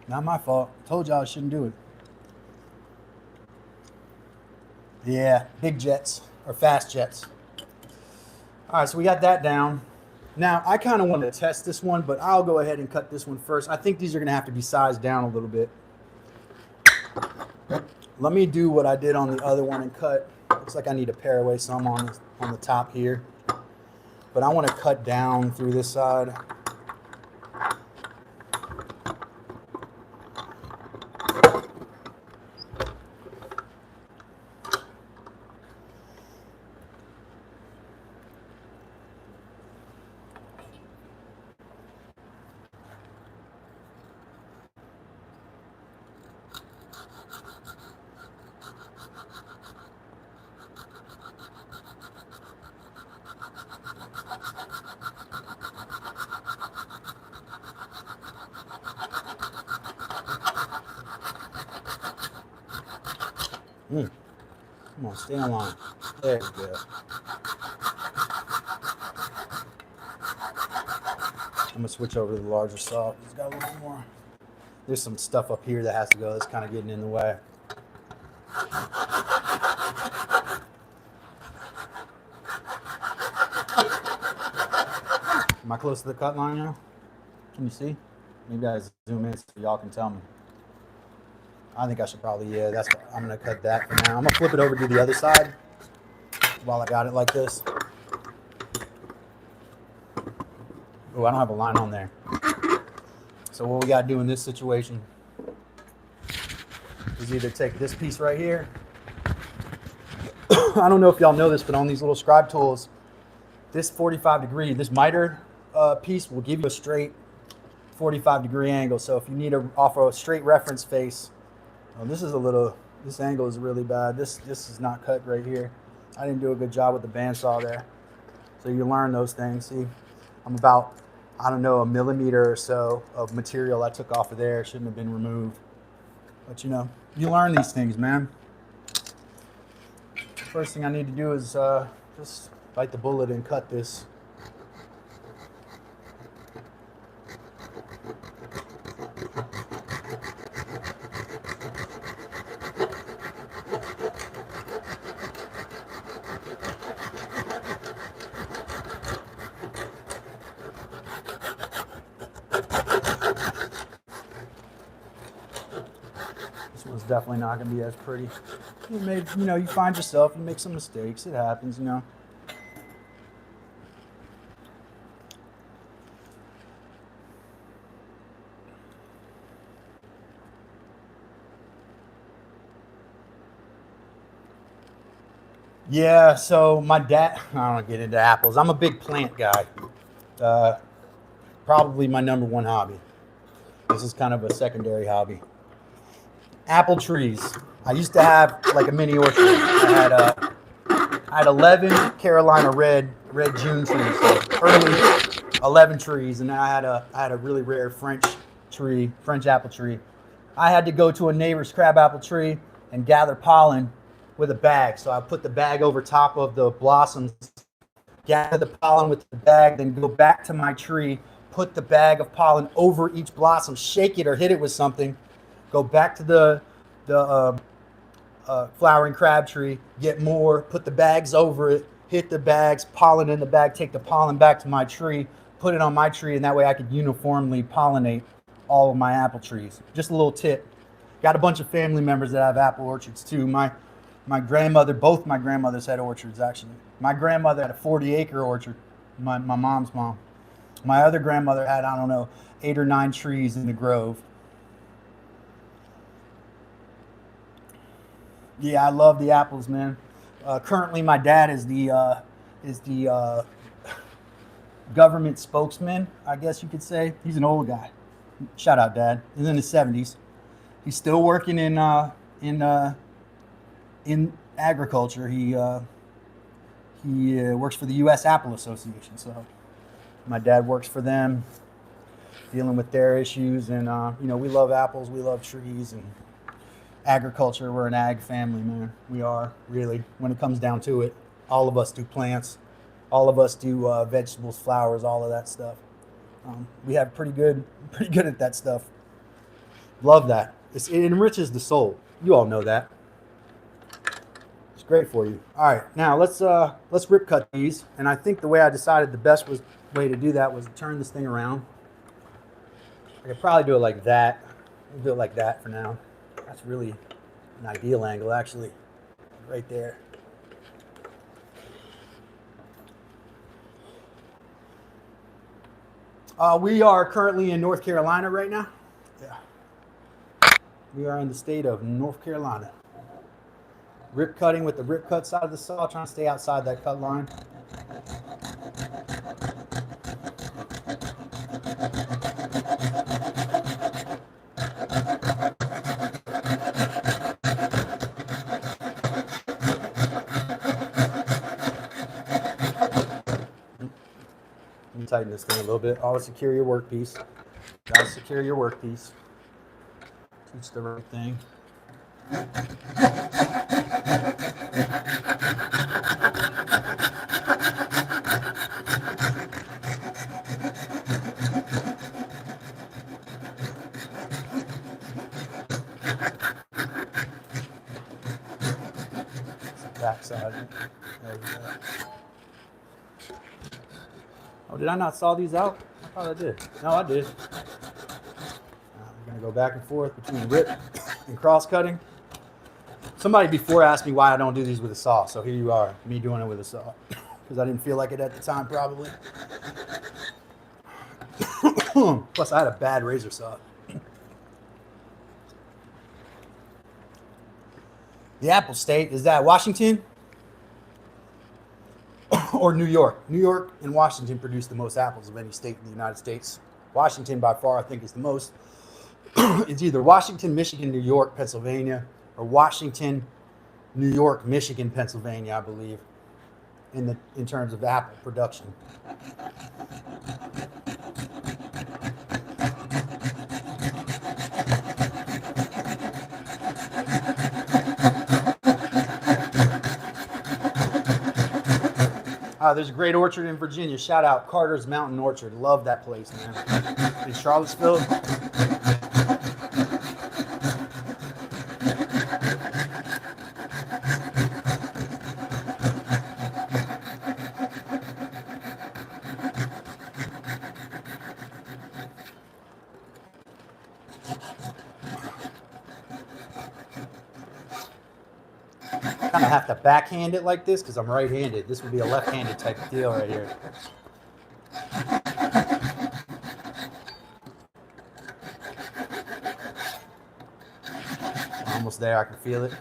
Not my fault. Told y'all I shouldn't do it. Yeah, big jets or fast jets. All right, so we got that down. Now, I kind of want to test this one, but I'll go ahead and cut this one first. I think these are going to have to be sized down a little bit. Let me do what I did on the other one and cut. Looks like I need to pare away some on the top here. But I want to cut down through this side. Come on, stay in line. There we go. I'm gonna switch over to the larger saw. It's got a little more. There's some stuff up here that has to go. That's kind of getting in the way. Am I close to the cut line now? Can you see? Maybe I zoom in so y'all can tell me. I think I should probably, yeah, I'm gonna cut that for now. I'm gonna flip it over to the other side while I got it like this. Oh, I don't have a line on there. So what we gotta do in this situation is either take this piece right here. I don't know if y'all know this, but on these little scribe tools, this 45-degree, this miter piece will give you a straight 45-degree angle. So if you need to offer a straight reference face, this angle is really bad. This is not cut right here. I didn't do a good job with the bandsaw there. So you learn those things. See, I'm about, I don't know, a millimeter or so of material I took off of there. It shouldn't have been removed. But you know, you learn these things, man. First thing I need to do is just bite the bullet and cut this. It's definitely not going to be as pretty. You find yourself, you make some mistakes. It happens, you know. Yeah, so my dad, I don't get into apples. I'm a big plant guy. Probably my number one hobby. This is kind of a secondary hobby. Apple trees. I used to have like a mini orchard. I had 11 Carolina red June trees, so early 11 trees, and then I had a really rare French apple tree. I had to go to a neighbor's crab apple tree and gather pollen with a bag. So I put the bag over top of the blossoms gather the pollen with the bag, then go back to my tree, put the bag of pollen over each blossom, shake it or hit it with something, go back to the flowering crab tree, get more, put the bags over it, hit the bags, pollen in the bag, take the pollen back to my tree, put it on my tree, and that way I could uniformly pollinate all of my apple trees. Just a little tip. Got a bunch of family members that have apple orchards too. My grandmother, both my grandmothers had orchards actually. My grandmother had a 40-acre orchard, my mom's mom. My other grandmother had, I don't know, 8 or 9 trees in the grove. Yeah, I love the apples, man. Currently, my dad is the government spokesman, I guess you could say. He's an old guy. Shout out, Dad. He's in his 70s. He's still working in agriculture. He works for the U.S. Apple Association. So my dad works for them, dealing with their issues. And you know, we love apples. We love trees and agriculture. We're an ag family, man. We are, really, when it comes down to it. All of us do plants. All of us do vegetables, flowers, all of that stuff. We have pretty good at that stuff. Love that. It enriches the soul. You all know that. It's great for you. All right, now let's rip cut these. And I think the way I decided the best way to do that was to turn this thing around. I could probably do it like that. We'll do it like that for now. That's really an ideal angle, actually, right there. We are currently in North Carolina right now. Yeah. We are in the state of North Carolina. Rip cutting with the rip cut side of the saw, trying to stay outside that cut line. Tighten this thing a little bit. Always secure your workpiece. Gotta secure your workpiece. Teach the right thing. Backside. There we go. Oh, did I not saw these out? I thought I did. No, I did. We're going to go back and forth between rip and cross cutting. Somebody before asked me why I don't do these with a saw, so here you are, me doing it with a saw. Because I didn't feel like it at the time, probably. Plus, I had a bad razor saw. The Apple State, is that Washington? Or New York. New York and Washington produce the most apples of any state in the United States. Washington, by far, I think, is the most. It's either Washington, Michigan, New York, Pennsylvania, or Washington, New York, Michigan, Pennsylvania, I believe, in terms of apple production. There's a great orchard in Virginia. Shout out Carter's Mountain Orchard. Love that place, man. In Charlottesville. Kind of have to backhand it like this because I'm right-handed. This would be a left-handed type of deal right here. Almost there. I can feel it.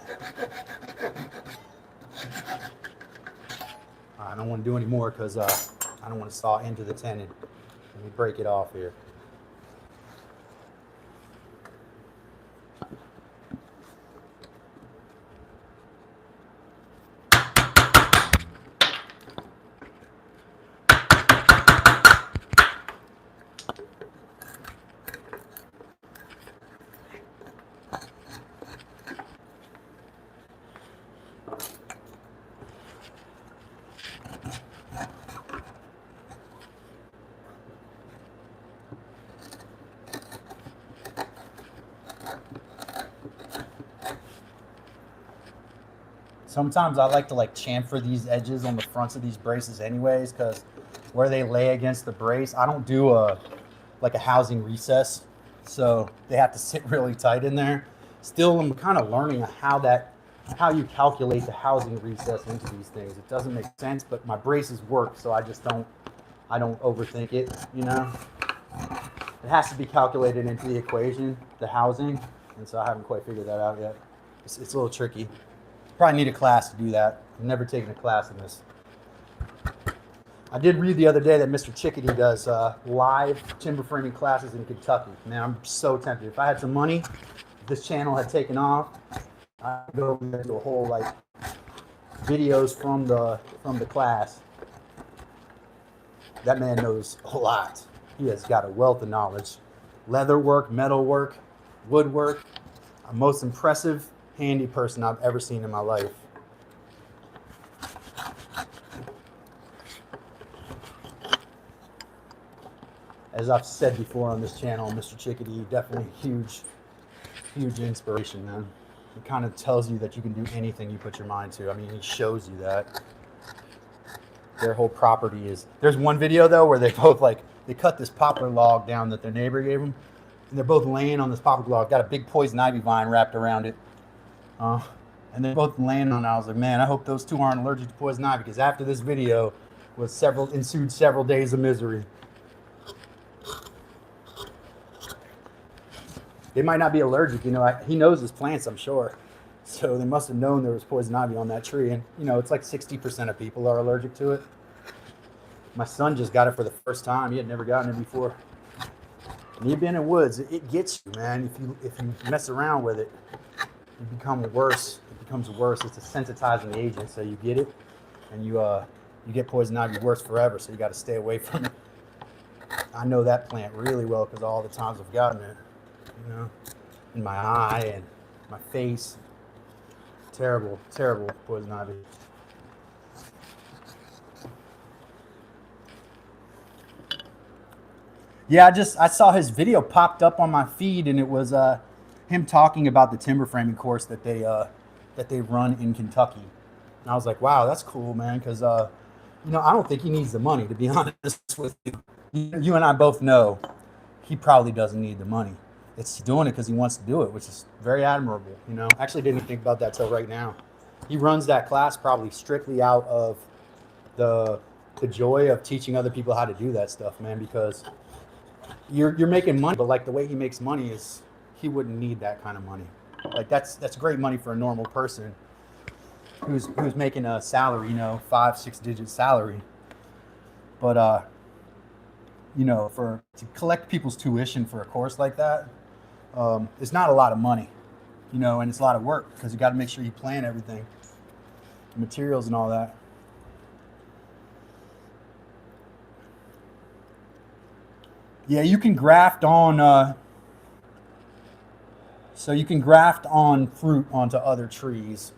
I don't want to do any more because I don't want to saw into the tenon. Let me break it off here. Sometimes I like to like chamfer these edges on the fronts of these braces anyways, because where they lay against the brace, I don't do like a housing recess, so they have to sit really tight in there. Still, I'm kind of learning how you calculate the housing recess into these things. It doesn't make sense, but my braces work, so I don't overthink it, you know. It has to be calculated into the equation, the housing, and so I haven't quite figured that out yet. It's a little tricky. Probably need a class to do that. I've never taken a class in this. I did read the other day that Mr. Chickadee does live timber framing classes in Kentucky. Man, I'm so tempted. If I had some money, if this channel had taken off, I'd go over there to a whole like videos from the class. That man knows a lot. He has got a wealth of knowledge. Leather work, metal work, woodwork. A most impressive, handy person I've ever seen in my life. As I've said before on this channel, Mr. Chickadee, definitely huge inspiration, man. It kind of tells you that you can do anything you put your mind to. I mean, he shows you that. Their whole property is... There's one video, though, where they both, like, they cut this poplar log down that their neighbor gave them, and they're both laying on this poplar log, got a big poison ivy vine wrapped around it. And they're both laying on it. I was like, man, I hope those two aren't allergic to poison ivy, because after this video ensued several days of misery. They might not be allergic, you know. He knows his plants, I'm sure. So they must have known there was poison ivy on that tree. And, you know, it's like 60% of people are allergic to it. My son just got it for the first time. He had never gotten it before. And you've been in woods, it gets you, man. If you mess around with it, it becomes worse. It becomes worse. It's a sensitizing agent, so you get it, and you get poison ivy worse forever, so you got to stay away from it. I know that plant really well because all the times I've gotten it, you know, in my eye and my face. Terrible, terrible poison ivy. Yeah, I saw his video popped up on my feed, and it was him talking about the timber framing course that they run in Kentucky. And I was like, wow, that's cool, man, because you know, I don't think he needs the money, to be honest with you. You and I both know he probably doesn't need the money. It's doing it because he wants to do it, which is very admirable. You know, I actually didn't think about that till right now. He runs that class probably strictly out of the joy of teaching other people how to do that stuff, man, because you're making money, but like the way he makes money is he wouldn't need that kind of money. Like that's great money for a normal person who's making a salary, you know, 5-6 digit salary. But you know, to collect people's tuition for a course like that, it's not a lot of money, you know, and it's a lot of work because you got to make sure you plan everything, the materials and all that. Yeah, you can graft on. So you can graft on fruit onto other trees.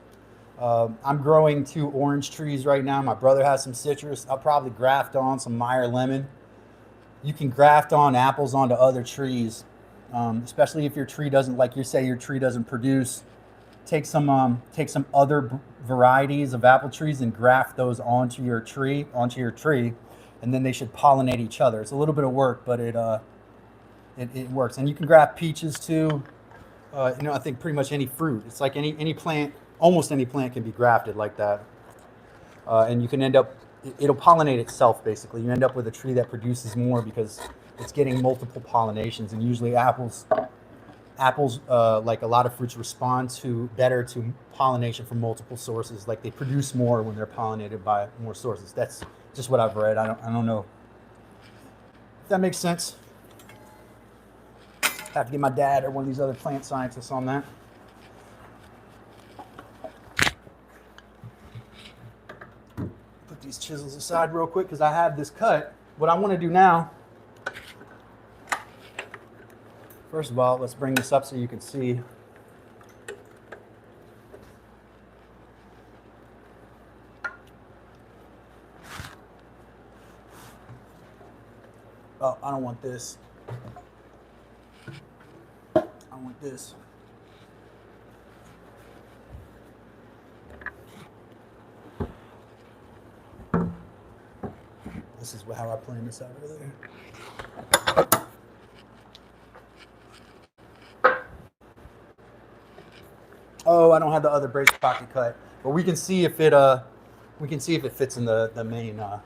I'm growing 2 orange trees right now. My brother has some citrus. I'll probably graft on some Meyer lemon. You can graft on apples onto other trees, especially if your tree doesn't, like you say, your tree doesn't produce. Take some other varieties of apple trees and graft those onto your tree, and then they should pollinate each other. It's a little bit of work, but it works. And you can graft peaches too. You know, I think pretty much any fruit. It's like any plant, almost any plant can be grafted like that. And you can end up, it'll pollinate itself basically. You end up with a tree that produces more because it's getting multiple pollinations. And usually apples, like a lot of fruits, respond better to pollination from multiple sources. Like they produce more when they're pollinated by more sources. That's just what I've read. I don't know if that makes sense. Have to get my dad or one of these other plant scientists on that. Put these chisels aside real quick because I have this cut. What I want to do now, first of all, let's bring this up so you can see. Oh, I don't want this. I want this. This is how I plan this out over there. Oh, I don't have the other brace pocket cut, but we can see if it fits in the main. I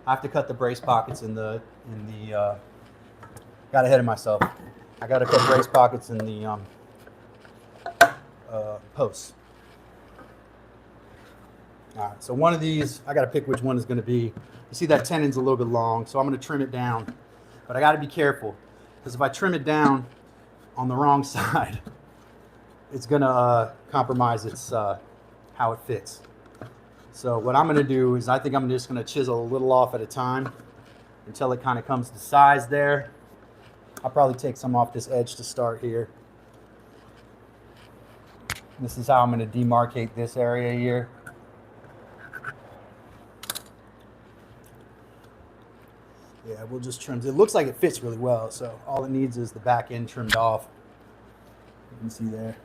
have to cut the brace pockets in the got ahead of myself. I got to cut brace pockets in the posts. All right, so one of these, I got to pick which one is going to be. You see that tenon's a little bit long, so I'm going to trim it down. But I got to be careful, because if I trim it down on the wrong side, it's going to compromise its how it fits. So what I'm going to do is I think I'm just going to chisel a little off at a time until it kind of comes to size there. I'll probably take some off this edge to start here. This is how I'm going to demarcate this area here. Yeah, we'll just trim. It looks like it fits really well, so all it needs is the back end trimmed off. You can see there.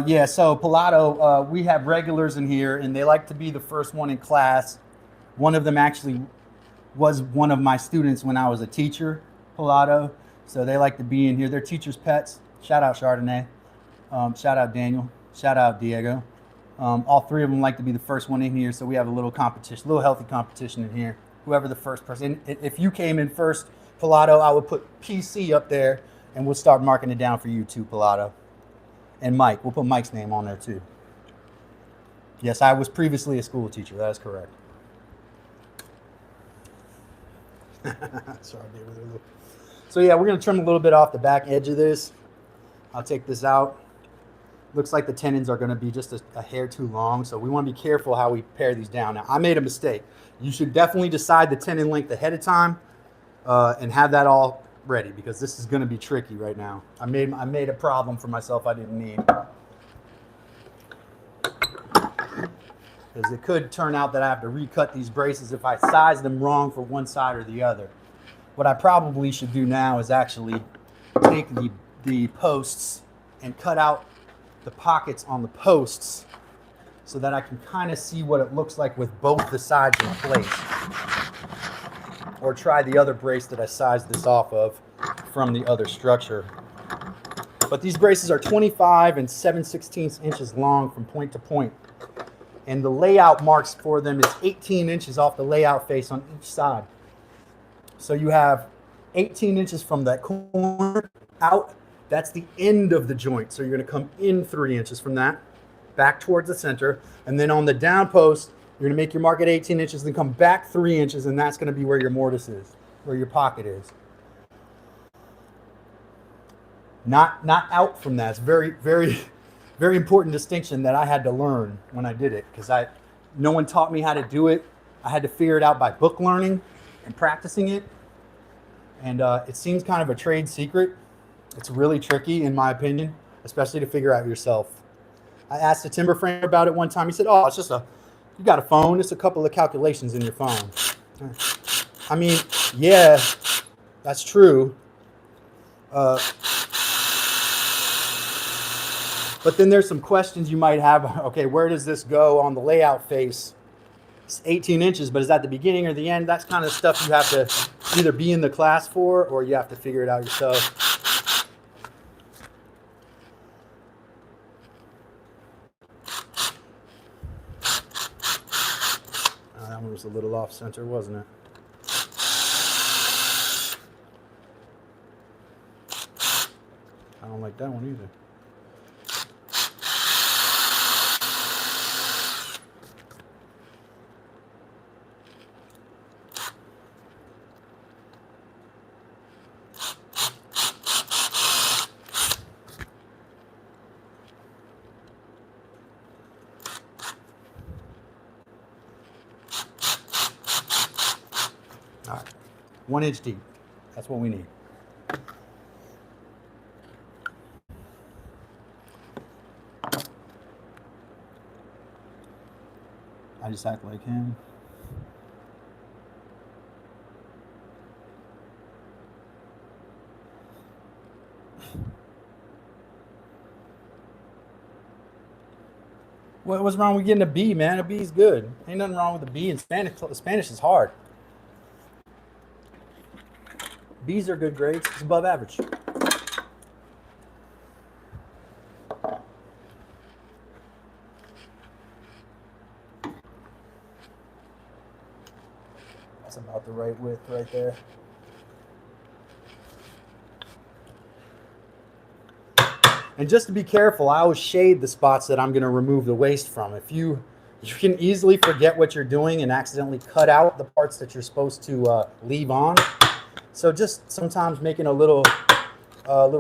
Yeah, so Pilato, we have regulars in here, and they like to be the first one in class. One of them actually was one of my students when I was a teacher, Pilato. So they like to be in here. They're teachers' pets. Shout out Chardonnay. Shout out Daniel. Shout out Diego. All three of them like to be the first one in here, so we have a little competition, a little healthy competition in here. Whoever the first person, if you came in first, Pilato, I would put PC up there, and we'll start marking it down for you too, Pilato. And Mike, we'll put Mike's name on there too. Yes, I was previously a school teacher, that is correct. Sorry, David. So yeah, we're gonna trim a little bit off the back edge of this. I'll take this out. Looks like the tenons are going to be just a hair too long, so we want to be careful how we pare these down. Now, I made a mistake. You should definitely decide the tenon length ahead of time and have that all ready, because this is going to be tricky right now. I made a problem for myself I didn't need. Because it could turn out that I have to recut these braces if I size them wrong for one side or the other. What I probably should do now is actually take the posts and cut out the pockets on the posts so that I can kind of see what it looks like with both the sides in place. Or try the other brace that I sized this off of from the other structure. But these braces are 25 and 7/16 inches long from point to point. And the layout marks for them is 18 inches off the layout face on each side. So you have 18 inches from that corner out. That's the end of the joint. So you're going to come in 3 inches from that, back towards the center. And then on the down post, you're going to make your mark at 18 inches, then come back 3 inches, and that's going to be where your mortise is, where your pocket is. Not out from that. It's very, very, very important distinction that I had to learn when I did it, because no one taught me how to do it. I had to figure it out by book learning and practicing it. And it seems kind of a trade secret. It's really tricky, in my opinion, especially to figure out yourself. I asked a timber framer about it one time. He said, oh, it's just you got a phone. It's a couple of calculations in your phone. I mean, yeah, that's true. But then there's some questions you might have. Okay, where does this go on the layout face? It's 18 inches, but is that the beginning or the end? That's kind of stuff you have to either be in the class for, or you have to figure it out yourself. That one was a little off center, wasn't it? I don't like that one either. All right, 1 inch deep. That's what we need. I just act like him. What's wrong with getting a B, man? A B is good. Ain't nothing wrong with a B in Spanish. Spanish is hard. B's are good grades. It's above average. That's about the right width right there. And just to be careful, I always shade the spots that I'm going to remove the waste from. If you can easily forget what you're doing and accidentally cut out the parts that you're supposed to leave on. So just sometimes making a little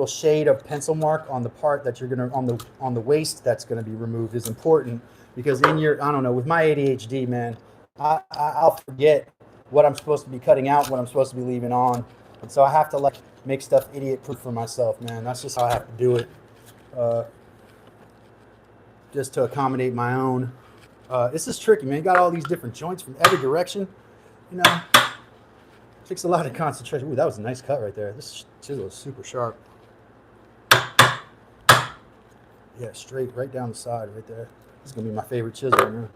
shade of pencil mark on the part that you're gonna on the waste that's going to be removed is important, because in your, I don't know, with my ADHD, man, I'll forget what I'm supposed to be cutting out, what I'm supposed to be leaving on, and so I have to like make stuff idiot proof for myself, man. That's just how I have to do it. Just to accommodate my own. This is tricky, man. You got all these different joints from every direction. You know, takes a lot of concentration. Ooh, that was a nice cut right there. This chisel is super sharp. Yeah, straight right down the side right there. This is gonna be my favorite chisel right now.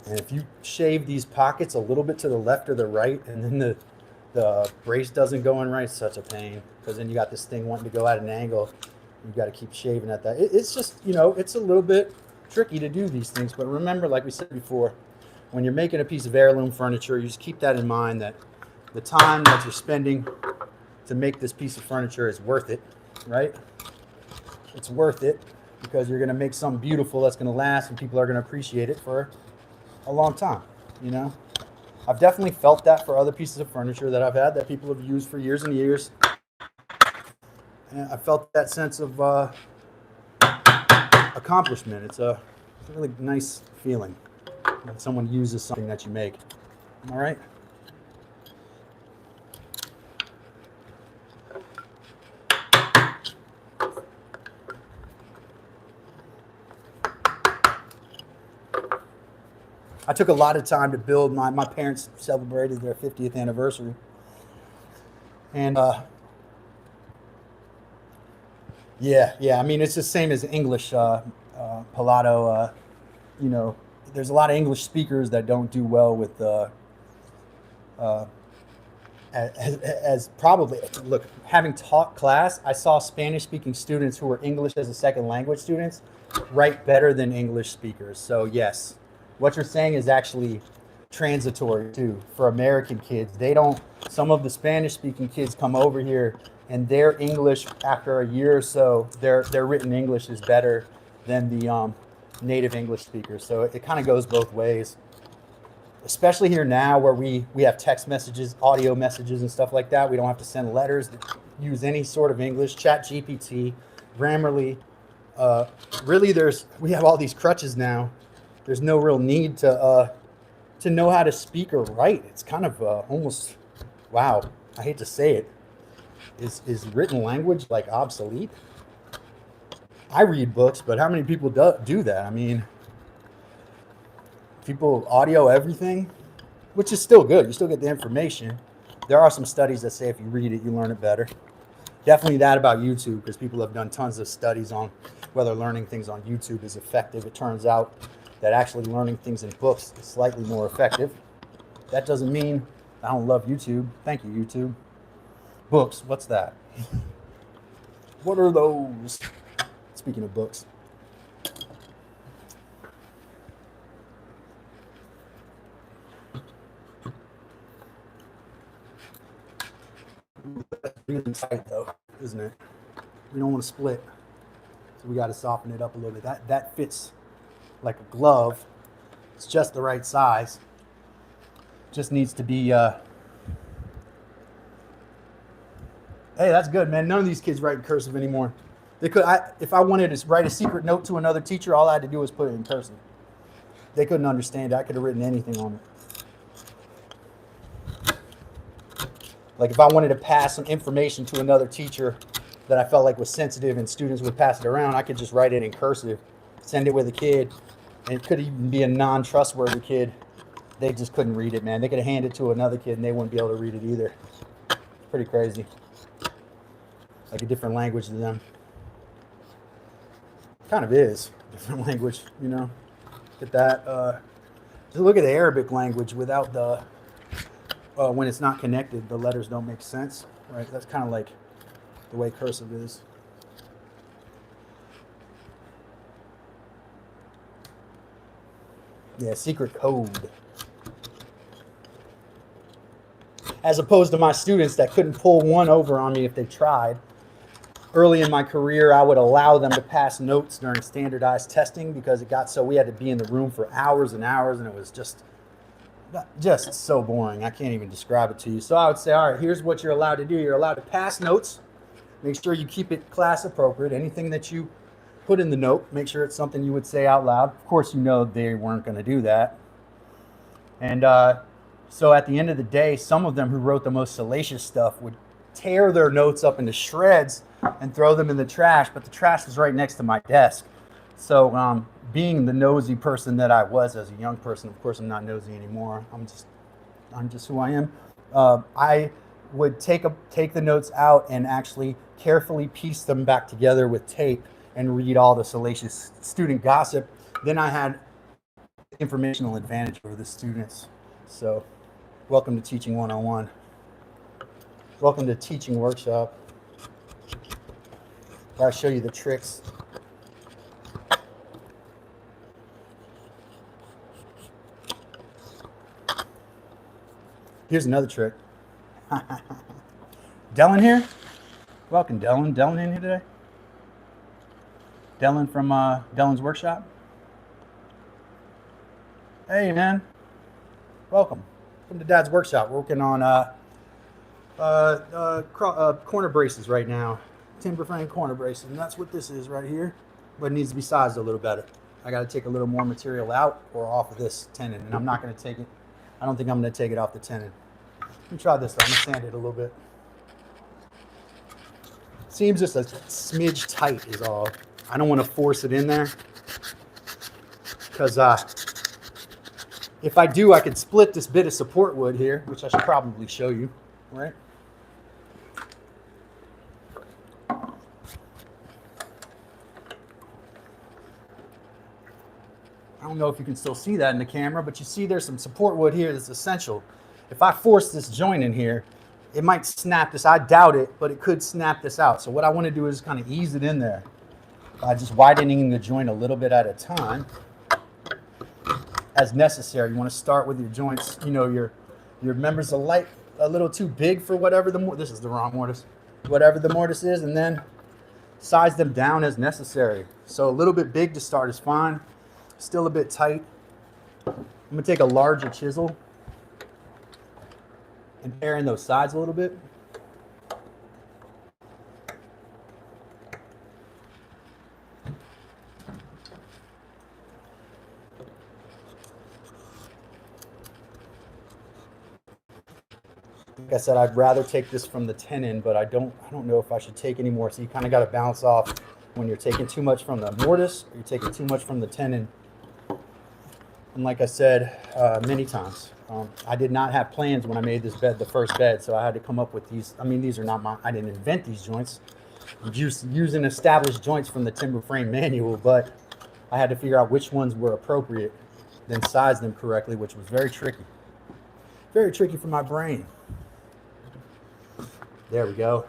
And if you shave these pockets a little bit to the left or the right, and then the brace doesn't go in right, it's such a pain, because then you got this thing wanting to go at an angle. You've got to keep shaving at that. It's just, you know, it's a little bit tricky to do these things. But remember, like we said before, when you're making a piece of heirloom furniture, you just keep that in mind, that the time that you're spending to make this piece of furniture is worth it, right? It's worth it, because you're going to make something beautiful that's going to last, and people are going to appreciate it for a long time, you know? I've definitely felt that for other pieces of furniture that I've had that people have used for years and years. And I felt that sense of accomplishment. It's a really nice feeling when someone uses something that you make. All right? I took a lot of time to build my parents celebrated their 50th anniversary. And yeah, I mean, it's the same as English, Palato. You know, there's a lot of English speakers that don't do well with as probably, look, having taught class, I saw Spanish speaking students who were English as a second language students write better than English speakers. So yes, what you're saying is actually transitory too for American kids. They don't, some of the Spanish speaking kids come over here and their English after a year or so, their written English is better than the native English speakers. So it kind of goes both ways, especially here now where we have text messages, audio messages and stuff like that. We don't have to send letters that use any sort of English. Chat GPT, Grammarly, really we have all these crutches now. There's no real need to know how to speak or write. It's kind of almost, wow, I hate to say it. Is written language like obsolete? I read books, but how many people do that? I mean, people audio everything, which is still good. You still get the information. There are some studies that say if you read it, you learn it better. Definitely that about YouTube, because people have done tons of studies on whether learning things on YouTube is effective. It turns out that actually learning things in books is slightly more effective. That doesn't mean I don't love YouTube. Thank you, YouTube. Books, what's that? What are those? Speaking of books. That's really tight though, isn't it? We don't want to split. So we got to soften it up a little bit. That fits like a glove. It's just the right size. Just needs to be hey, that's good, man. None of these kids write in cursive anymore. They could, if I wanted to write a secret note to another teacher, all I had to do was put it in cursive. They couldn't understand it. I could have written anything on it. Like if I wanted to pass some information to another teacher that I felt like was sensitive and students would pass it around, I could just write it in cursive, send it with a kid, And it could even be a non-trustworthy kid. They just couldn't read it, man. They could have handed it to another kid and they wouldn't be able to read it either. Pretty crazy. Like a different language to them. Kind of is a different language, you know. Look at that. Just look at the Arabic language without the, when it's not connected, the letters don't make sense, right? That's kind of like the way cursive is. Yeah, secret code. As opposed to my students that couldn't pull one over on me if they tried. Early in my career, I would allow them to pass notes during standardized testing because it got so we had to be in the room for hours and hours, and it was just so boring. I can't even describe it to you. So I would say, all right, here's what you're allowed to do. You're allowed to pass notes. Make sure you keep it class appropriate. Anything that you put in the note, make sure it's something you would say out loud. Of course, you know they weren't going to do that. And so at the end of the day, some of them who wrote the most salacious stuff would tear their notes up into shreds and throw them in the trash, but the trash was right next to my desk. So being the nosy person that I was as a young person, of course I'm not nosy anymore. I'm just who I am. I would take the notes out and actually carefully piece them back together with tape and read all the salacious student gossip. Then I had informational advantage over the students. So welcome to Teaching 101. Welcome to Teaching Workshop, where I show you the tricks. Here's another trick. Dylan here? Welcome, Dylan. Dylan in here today? Dylan from Dylan's Workshop? Hey, man. Welcome. Welcome to Dad's Workshop. We're working on corner braces right now. Timber frame corner braces. And that's what this is right here. But it needs to be sized a little better. I got to take a little more material out or off of this tenon. And I'm not going to take it. I don't think I'm going to take it off the tenon. Let me try this though. I'm going to sand it a little bit. Seems just a smidge tight is all. I don't want to force it in there. Because if I do, I could split this bit of support wood here, which I should probably show you, right? I don't know if you can still see that in the camera, but you see there's some support wood here that's essential. If I force this joint in here, it might snap this. I doubt it, but it could snap this out. So what I want to do is kind of ease it in there by just widening the joint a little bit at a time as necessary. You want to start with your joints, you know, your members a little too big for whatever this is the wrong mortise, whatever the mortise is, and then size them down as necessary. So a little bit big to start is fine. Still a bit tight. I'm gonna take a larger chisel and pare in those sides a little bit. Like I said, I'd rather take this from the tenon, but I don't know if I should take any more. So you kind of got to balance off when you're taking too much from the mortise or you're taking too much from the tenon. And like I said many times, I did not have plans when I made this bed, the first bed, so I had to come up with these. I mean, these are not I didn't invent these joints. I'm just using established joints from the timber frame manual, but I had to figure out which ones were appropriate, then size them correctly, which was very tricky. Very tricky for my brain. There we go.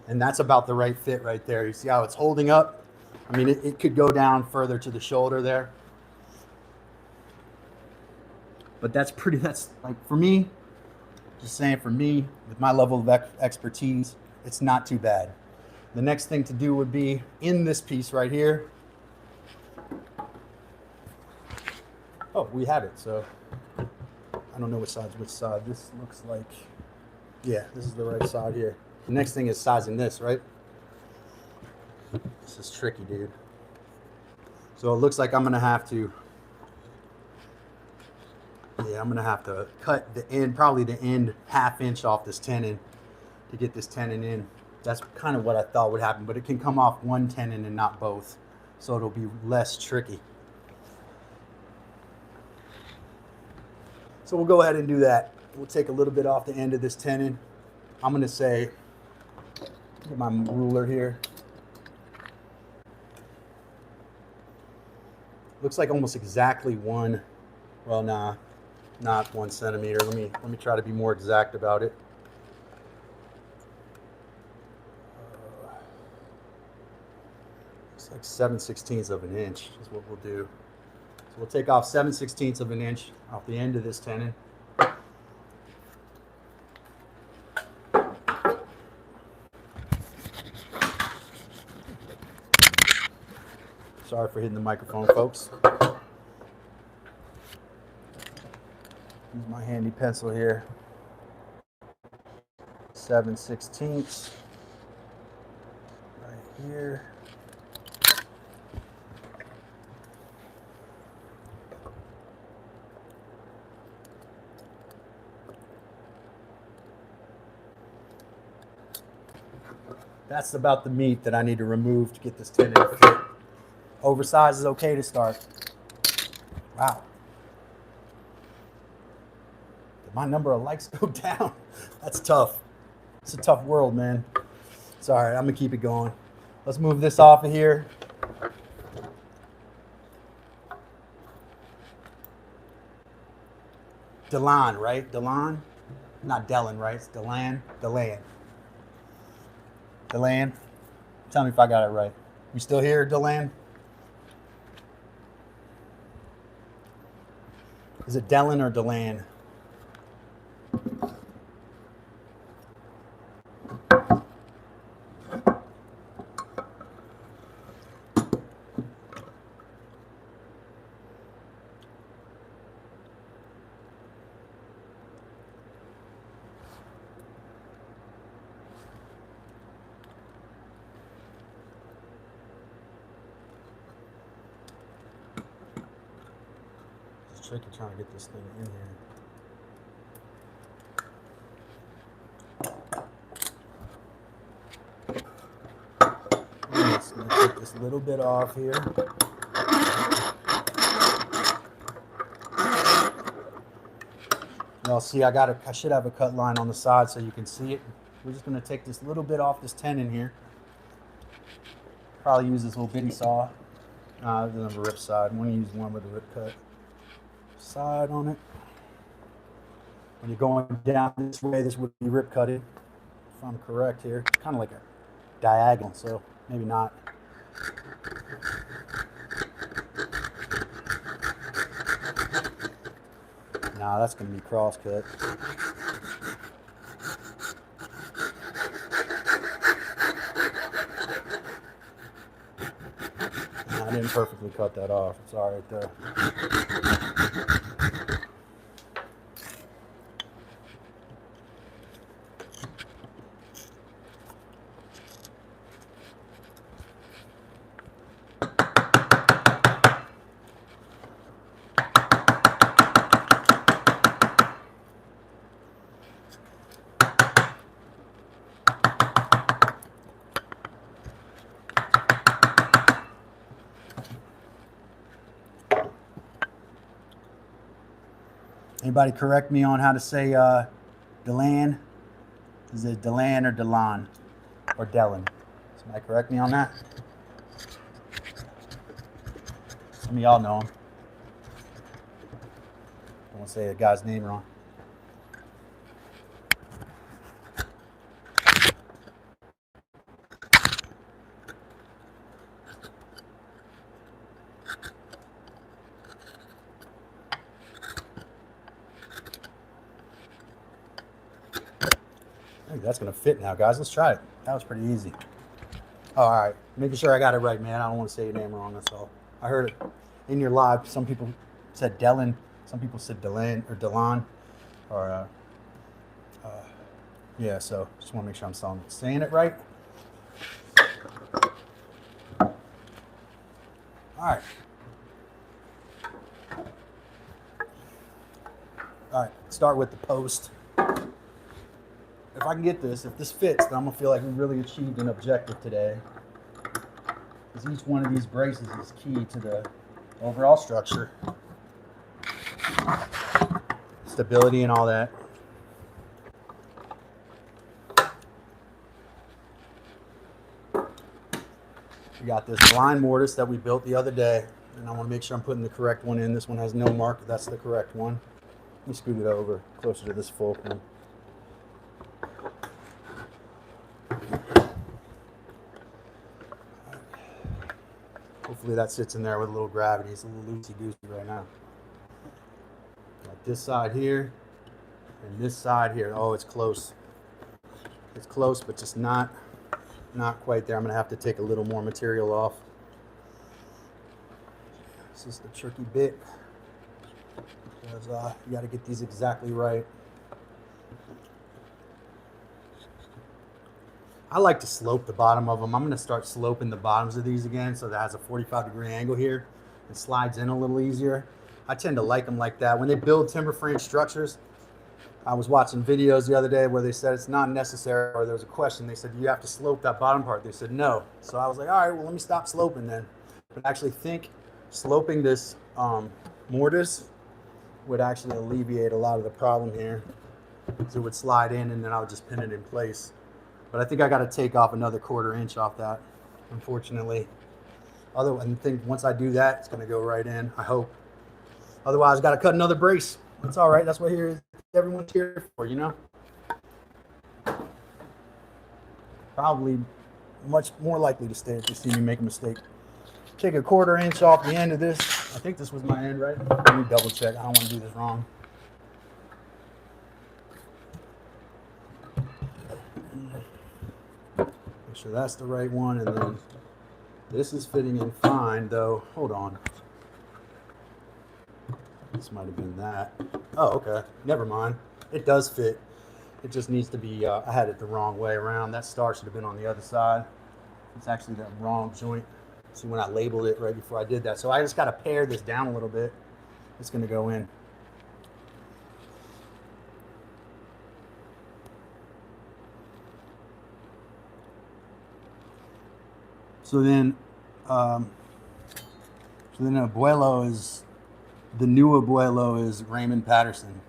And that's about the right fit right there. You see how it's holding up? I mean, it could go down further to the shoulder there. But that's like for me, just saying for me, with my level of expertise, it's not too bad. The next thing to do would be in this piece right here. Oh, we have it. So I don't know which side. This looks like, yeah, this is the right side here. The next thing is sizing this, right? This is tricky, dude. So it looks like I'm gonna have to, cut the end, probably the end ½ inch off this tenon to get this tenon in. That's kind of what I thought would happen, but it can come off one tenon and not both. So it'll be less tricky. So we'll go ahead and do that. We'll take a little bit off the end of this tenon. I'm going to say, get my ruler here. Looks like almost exactly one. Well, nah, not 1 centimeter. Let me try to be more exact about it. It's like 7/16 of an inch is what we'll do. So we'll take off 7/16 of an inch off the end of this tenon. Sorry for hitting the microphone, folks. Use my handy pencil here. 7/16 right here. That's about the meat that I need to remove to get this tenon to fit. Oversized is okay to start. Wow. Did my number of likes go down? That's tough. It's a tough world, man. It's all right. I'm going to keep it going. Let's move this off of here. Delan, right? Delan? Not Dellin, right? It's Delan. Delan. Delan. Tell me if I got it right. You still here, Delan? Is it Dellin or Delan? It's tricky trying to get this thing in here. I'm just going to take this little bit off here. Y'all see, I should have a cut line on the side so you can see it. We're just going to take this little bit off this tenon here. Probably use this little bitty saw. This doesn't have a rip side. I'm going to use one with a rip cut side on it. When you're going down this way, this would be rip cutted, if I'm correct here. It's kind of like a diagonal, so maybe not. Nah, that's going to be cross cut. Nah, I didn't perfectly cut that off. It's all right there. Anybody correct me on how to say Delan? Is it Delan or Delan? Or Dellin? Somebody correct me on that? Some of y'all know him. Don't want to say the guy's name wrong. I think that's going to fit now, guys. Let's try it. That was pretty easy. Oh, all right. Making sure I got it right, man. I don't want to say your name wrong, that's all. I heard it in your live. Some people said Dellin. Some people said Delan or Delan. Or, yeah, so just want to make sure I'm saying it right. All right. All right, start with the post. If I can get this, if this fits, then I'm going to feel like we really achieved an objective today. Because each one of these braces is key to the overall structure. stability and all that. We got this blind mortise that we built the other day, and I want to make sure I'm putting the correct one in. This one has no mark. That's the correct one. Let me scoot it over closer to this fulcrum. Hopefully that sits in there with a little gravity. It's a little loosey-goosey right now. Got this side here and this side here. Oh, it's close. It's close, but just not quite there. I'm gonna have to take a little more material off. This is the tricky bit, because you got to get these exactly right. I like to slope the bottom of them. I'm gonna start sloping the bottoms of these again, so that has a 45-degree angle here and slides in a little easier. I tend to like them like that. When they build timber frame structures, I was watching videos the other day where they said it's not necessary, or there was a question. They said, you have to slope that bottom part. They said, no. So I was like, all right, well, let me stop sloping then. But I actually think sloping this mortise would actually alleviate a lot of the problem here. So it would slide in and then I would just pin it in place. But I think I got to take off another 1/4 inch off that, unfortunately. Otherwise, I think once I do that, it's going to go right in, I hope. Otherwise, I got to cut another brace. That's all right. That's what everyone's here for, you know? Probably much more likely to stay if they see me make a mistake. Take a 1/4 inch off the end of this. I think this was my end, right? Let me double check. I don't want to do this wrong. Make sure that's the right one. And then this is fitting in fine, though. Hold on. This might have been that. Oh, okay. Never mind. It does fit. It just needs to be, I had it the wrong way around. That star should have been on the other side. It's actually that wrong joint. See, when I labeled it right before I did that. So I just got to pare this down a little bit. It's going to go in. So then Abuelo is, the new Abuelo is Raymond Patterson.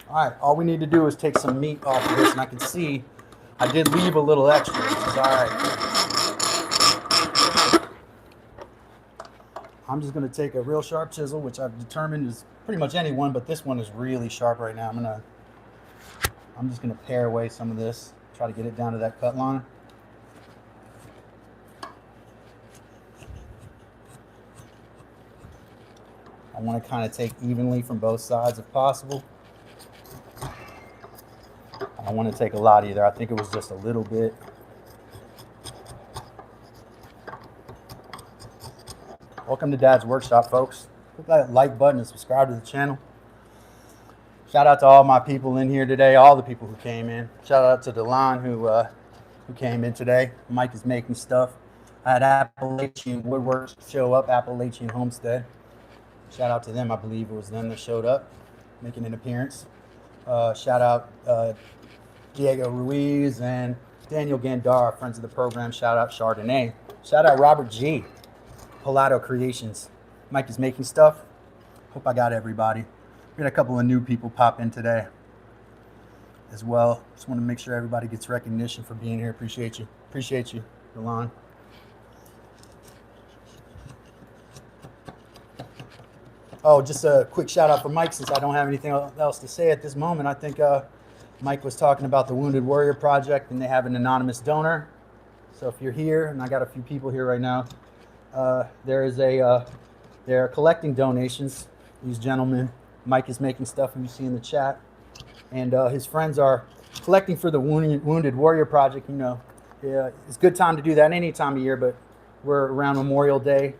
All right, all we need to do is take some meat off of this, and I can see I did leave a little extra, which is all right. I'm just gonna take a real sharp chisel, which I've determined is pretty much any one, but this one is really sharp right now. I'm just gonna pare away some of this, try to get it down to that cut line. I want to kind of take evenly from both sides if possible. I don't want to take a lot either. I think it was just a little bit. Welcome to Dad's Workshop, folks. Click that like button and subscribe to the channel. Shout out to all my people in here today, all the people who came in. Shout out to Delon who came in today. Mike is making stuff. I had Appalachian Woodworks show up, Appalachian Homestead. Shout out to them. I believe it was them that showed up, making an appearance. Shout out Diego Ruiz and Daniel Gandar, friends of the program. Shout out Chardonnay. Shout out Robert G. Palato Creations. Mike is making stuff. Hope I got everybody. We had a couple of new people pop in today as well. Just want to make sure everybody gets recognition for being here. Appreciate you. Appreciate you, Delon. Oh, just a quick shout out for Mike, since I don't have anything else to say at this moment. I think Mike was talking about the Wounded Warrior Project, and they have an anonymous donor. So if you're here, and I got a few people here right now, they're collecting donations. These gentlemen, Mike is making stuff, and you see in the chat, and his friends are collecting for the Wounded Warrior Project. You know, yeah, it's a good time to do that any time of year, but we're around Memorial Day.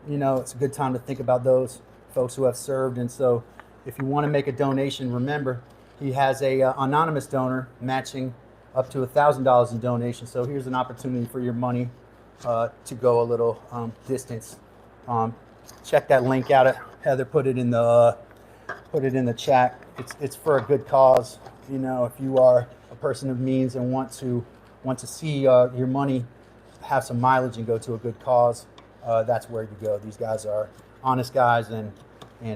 You know, it's a good time to think about those folks who have served. And so if you want to make a donation, remember he has a anonymous donor matching up to $1,000 in donations. So here's an opportunity for your money to go a little distance. Check that link out. Heather put it in the chat. It's for a good cause. You know, if you are a person of means and want to see your money have some mileage and go to a good cause, that's where you go. These guys are honest guys, and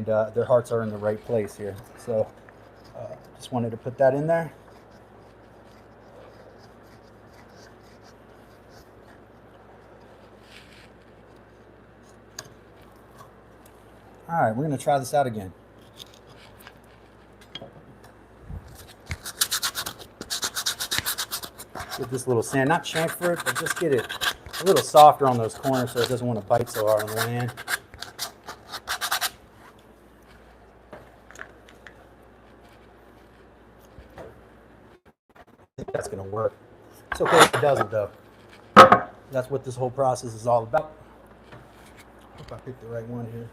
their hearts are in the right place here. So just wanted to put that in there. All right, we're going to try this out again. Get this little sand, not chamfer it, but just get it a little softer on those corners so it doesn't want to bite so hard on the land. I think that's going to work. It's okay if it doesn't, though. That's what this whole process is all about. Hope I picked the right one here.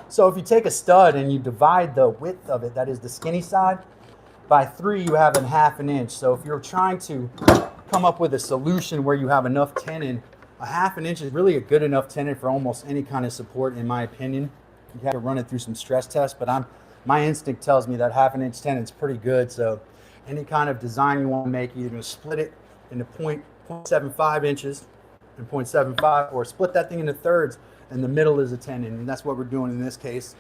So if you take a stud and you divide the width of it, that is the skinny side, by 3, you have a 1/2 inch. So if you're trying to come up with a solution where you have enough tenon, a 1/2 inch is really a good enough tenon for almost any kind of support, in my opinion. You have to run it through some stress tests, but my instinct tells me that 1/2 inch tenon is pretty good. So any kind of design you want to make, you're going to split it into 0.75 inches and 0.75, or split that thing into thirds, and the middle is a tenon, and that's what we're doing in this case.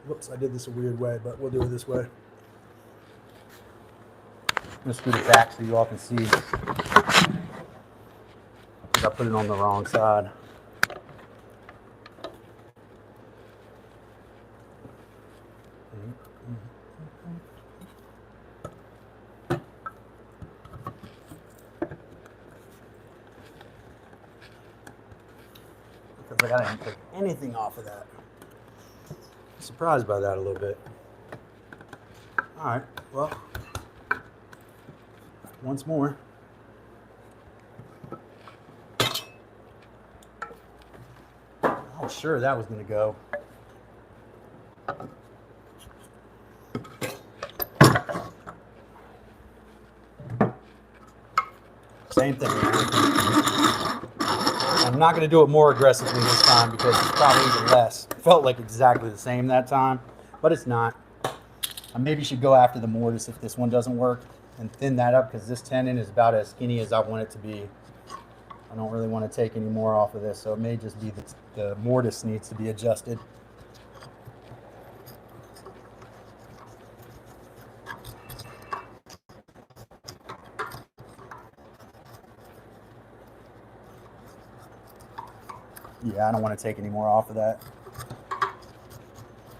Whoops, I did this a weird way, but we'll do it this way. I'm going to scoot it back so you all can see. I put it on the wrong side. Because I didn't take anything off of that. I'm surprised by that a little bit. All right, well, once more. Oh, sure, that was going to go. Same thing. I'm not going to do it more aggressively this time because it's probably even less. It felt like exactly the same that time, but it's not. I maybe should go after the mortise if this one doesn't work and thin that up, because this tenon is about as skinny as I want it to be. I don't really want to take any more off of this, so it may just be that the mortise needs to be adjusted. Yeah, I don't want to take any more off of that.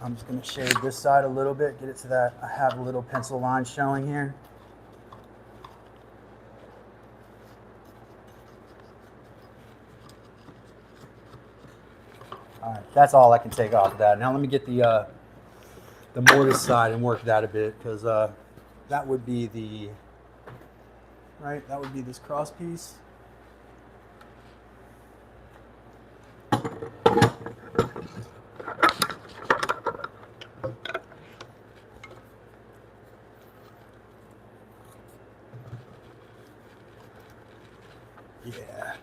I'm just going to shade this side a little bit, get it to that. I have a little pencil line showing here. All right, that's all I can take off of that. Now let me get the mortise side and work that a bit, because that would be that would be this cross piece. Yeah.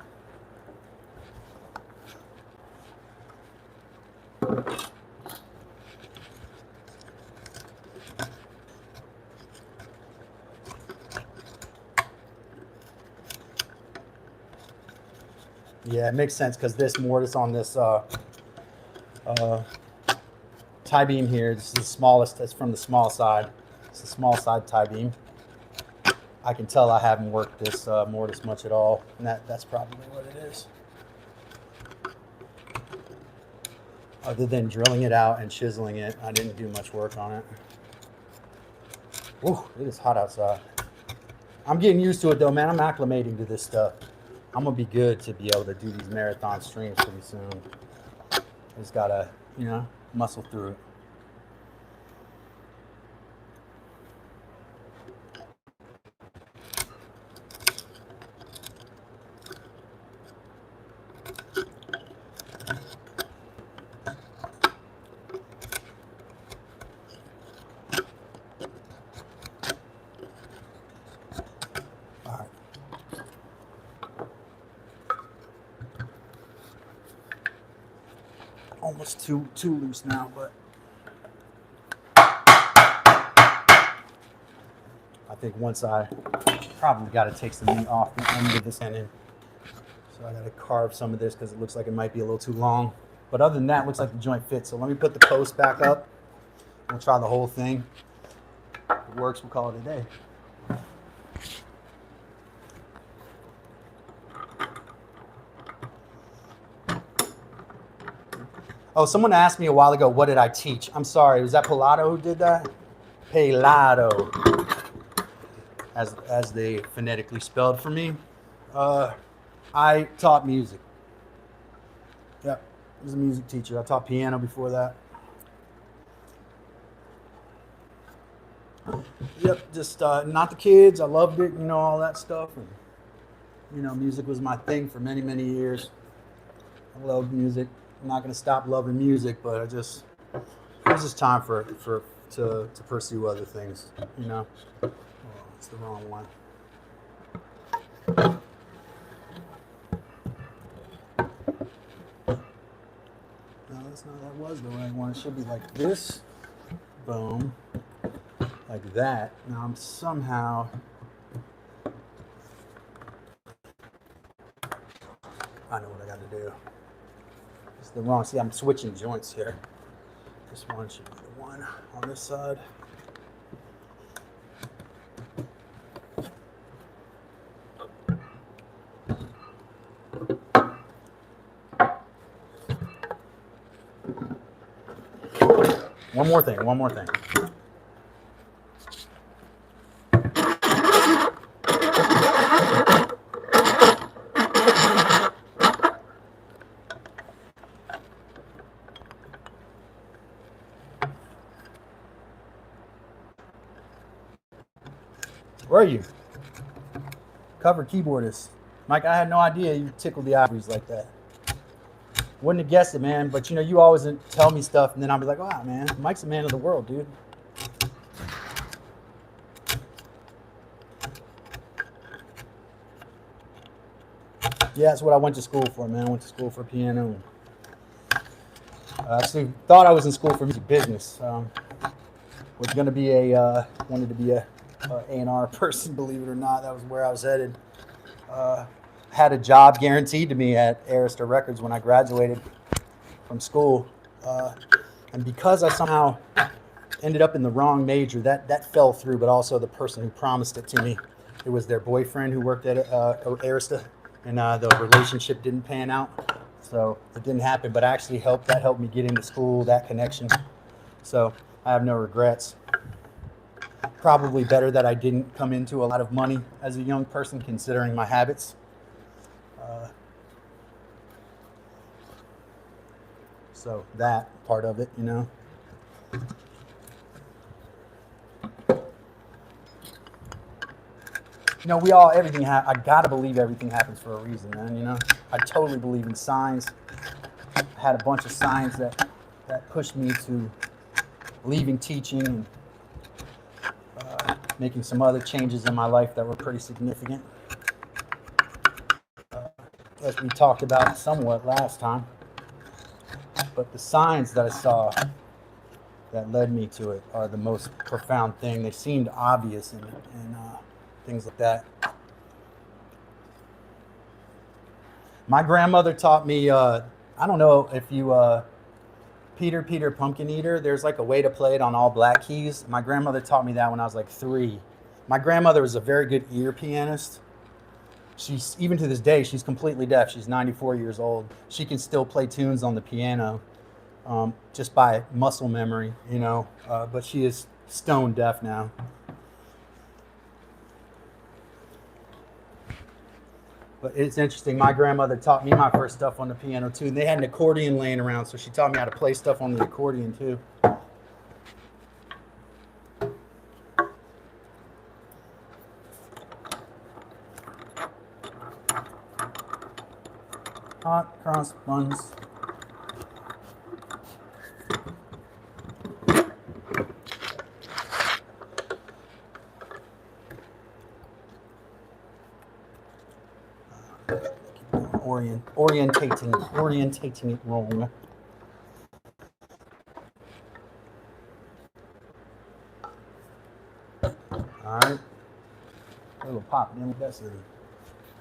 Yeah, it makes sense because this mortise on this tie beam here, this is the smallest, it's from the small side. It's the small side tie beam. I can tell I haven't worked this mortise much at all, and that's probably what it is. Other than drilling it out and chiseling it, I didn't do much work on it. Ooh, it is hot outside. I'm getting used to it though, man. I'm acclimating to this stuff. I'm gonna be good to be able to do these marathon streams pretty soon. Just gotta, muscle through it. almost too loose now, but I think once I probably got to take some meat off the end of this tenon. So I got to carve some of this because it looks like it might be a little too long. But other than that, it looks like the joint fits. So let me put the post back up. We'll try the whole thing. If it works, we'll call it a day. Oh, someone asked me a while ago, what did I teach? I'm sorry, was that Pilato who did that? Pilato, as they phonetically spelled for me. I taught music. Yep, I was a music teacher. I taught piano before that. Yep, just not the kids. I loved it, you know, all that stuff. And, you know, music was my thing for many, many years. I loved music. I'm not going to stop loving music, but it was just time to pursue other things, you know. Oh, it's the wrong one. No, that was the right one. It should be like this. Boom. Like that. Now I'm somehow, I know what I got to do. It's the wrong, see, I'm switching joints here. This one should be the one on this side. One more thing. Where are you? Cover keyboardist. Mike, I had no idea you tickled the ivories like that. Wouldn't have guessed it, man. But you know, you always tell me stuff, and then I'll be like, "Oh, man, Mike's a man of the world, dude." Yeah, that's what I went to school for, man. I went to school for piano. I actually thought I was in school for music business. Was going to be wanted to be a A&R person, believe it or not. That was where I was headed. Had a job guaranteed to me at Arista Records when I graduated from school. And because I somehow ended up in the wrong major, that fell through, but also the person who promised it to me, it was their boyfriend who worked at Arista, and the relationship didn't pan out. So it didn't happen, but actually that helped me get into school, that connection. So I have no regrets. Probably better that I didn't come into a lot of money as a young person, considering my habits. So that part of it, you know. You know, I gotta believe everything happens for a reason, man, you know. I totally believe in signs. I had a bunch of signs that pushed me to leaving teaching and making some other changes in my life that were pretty significant. As we talked about somewhat last time. But the signs that I saw that led me to it are the most profound thing. They seemed obvious and things like that. My grandmother taught me, I don't know if you, Peter Pumpkin Eater, there's like a way to play it on all black keys. My grandmother taught me that when I was like 3. My grandmother was a very good ear pianist. She's, even to this day, she's completely deaf. She's 94 years old. She can still play tunes on the piano just by muscle memory, you know, but she is stone deaf now. But it's interesting. My grandmother taught me my first stuff on the piano too. And they had an accordion laying around, so she taught me how to play stuff on the accordion too. Hot cross buns. Orientating it wrong. All right. A little pop in with that city.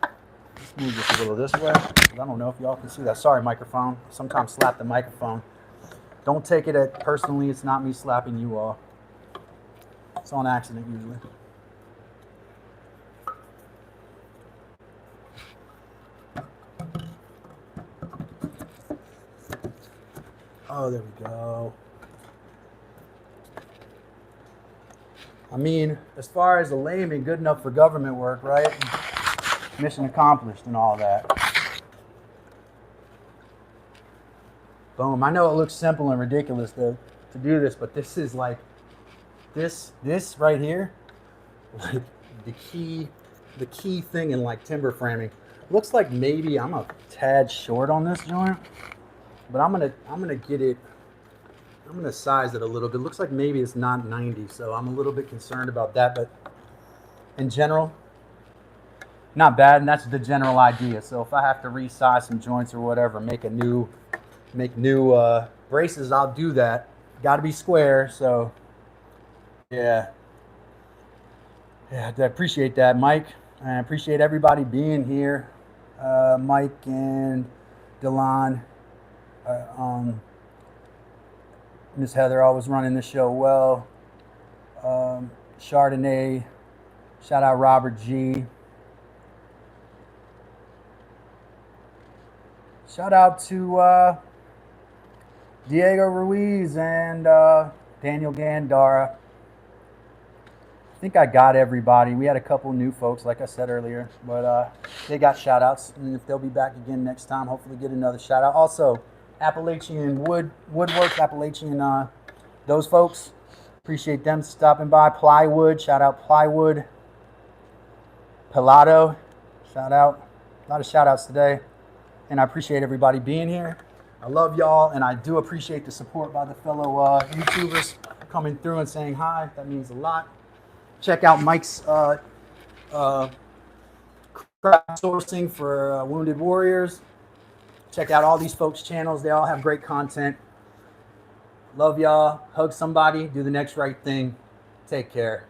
Let's move this a little this way. I don't know if y'all can see that. Sorry, microphone. Sometimes slap the microphone. Don't take it personally. It's not me slapping you all. It's on accident usually. Oh, there we go. I mean, as far as the layman, good enough for government work, right? Mission accomplished and all that. Boom. I know it looks simple and ridiculous to do this, but this is like, this right here, like the key thing in like timber framing. Looks like maybe I'm a tad short on this joint, but I'm gonna get it. I'm gonna size it a little bit. Looks like maybe it's not 90, so I'm a little bit concerned about that. But in general, not bad, and that's the general idea. So if I have to resize some joints or whatever, make new braces, I'll do that. Got to be square. So yeah, I appreciate that, Mike. I appreciate everybody being here, Mike and Delon. Miss Heather always running the show well. Chardonnay. Shout out Robert G. Shout out to Diego Ruiz and Daniel Gandara. I think I got everybody. We had a couple new folks, like I said earlier, but they got shout outs. And if they'll be back again next time, hopefully get another shout out. Also, Appalachian Woodworks, Appalachian, those folks. Appreciate them stopping by. Plywood, shout out Plywood. Pelado, shout out. A lot of shout outs today. And I appreciate everybody being here. I love y'all, and I do appreciate the support by the fellow YouTubers coming through and saying hi. That means a lot. Check out Mike's crowdsourcing for Wounded Warriors. Check out all these folks' channels. They all have great content. Love y'all. Hug somebody. Do the next right thing. Take care.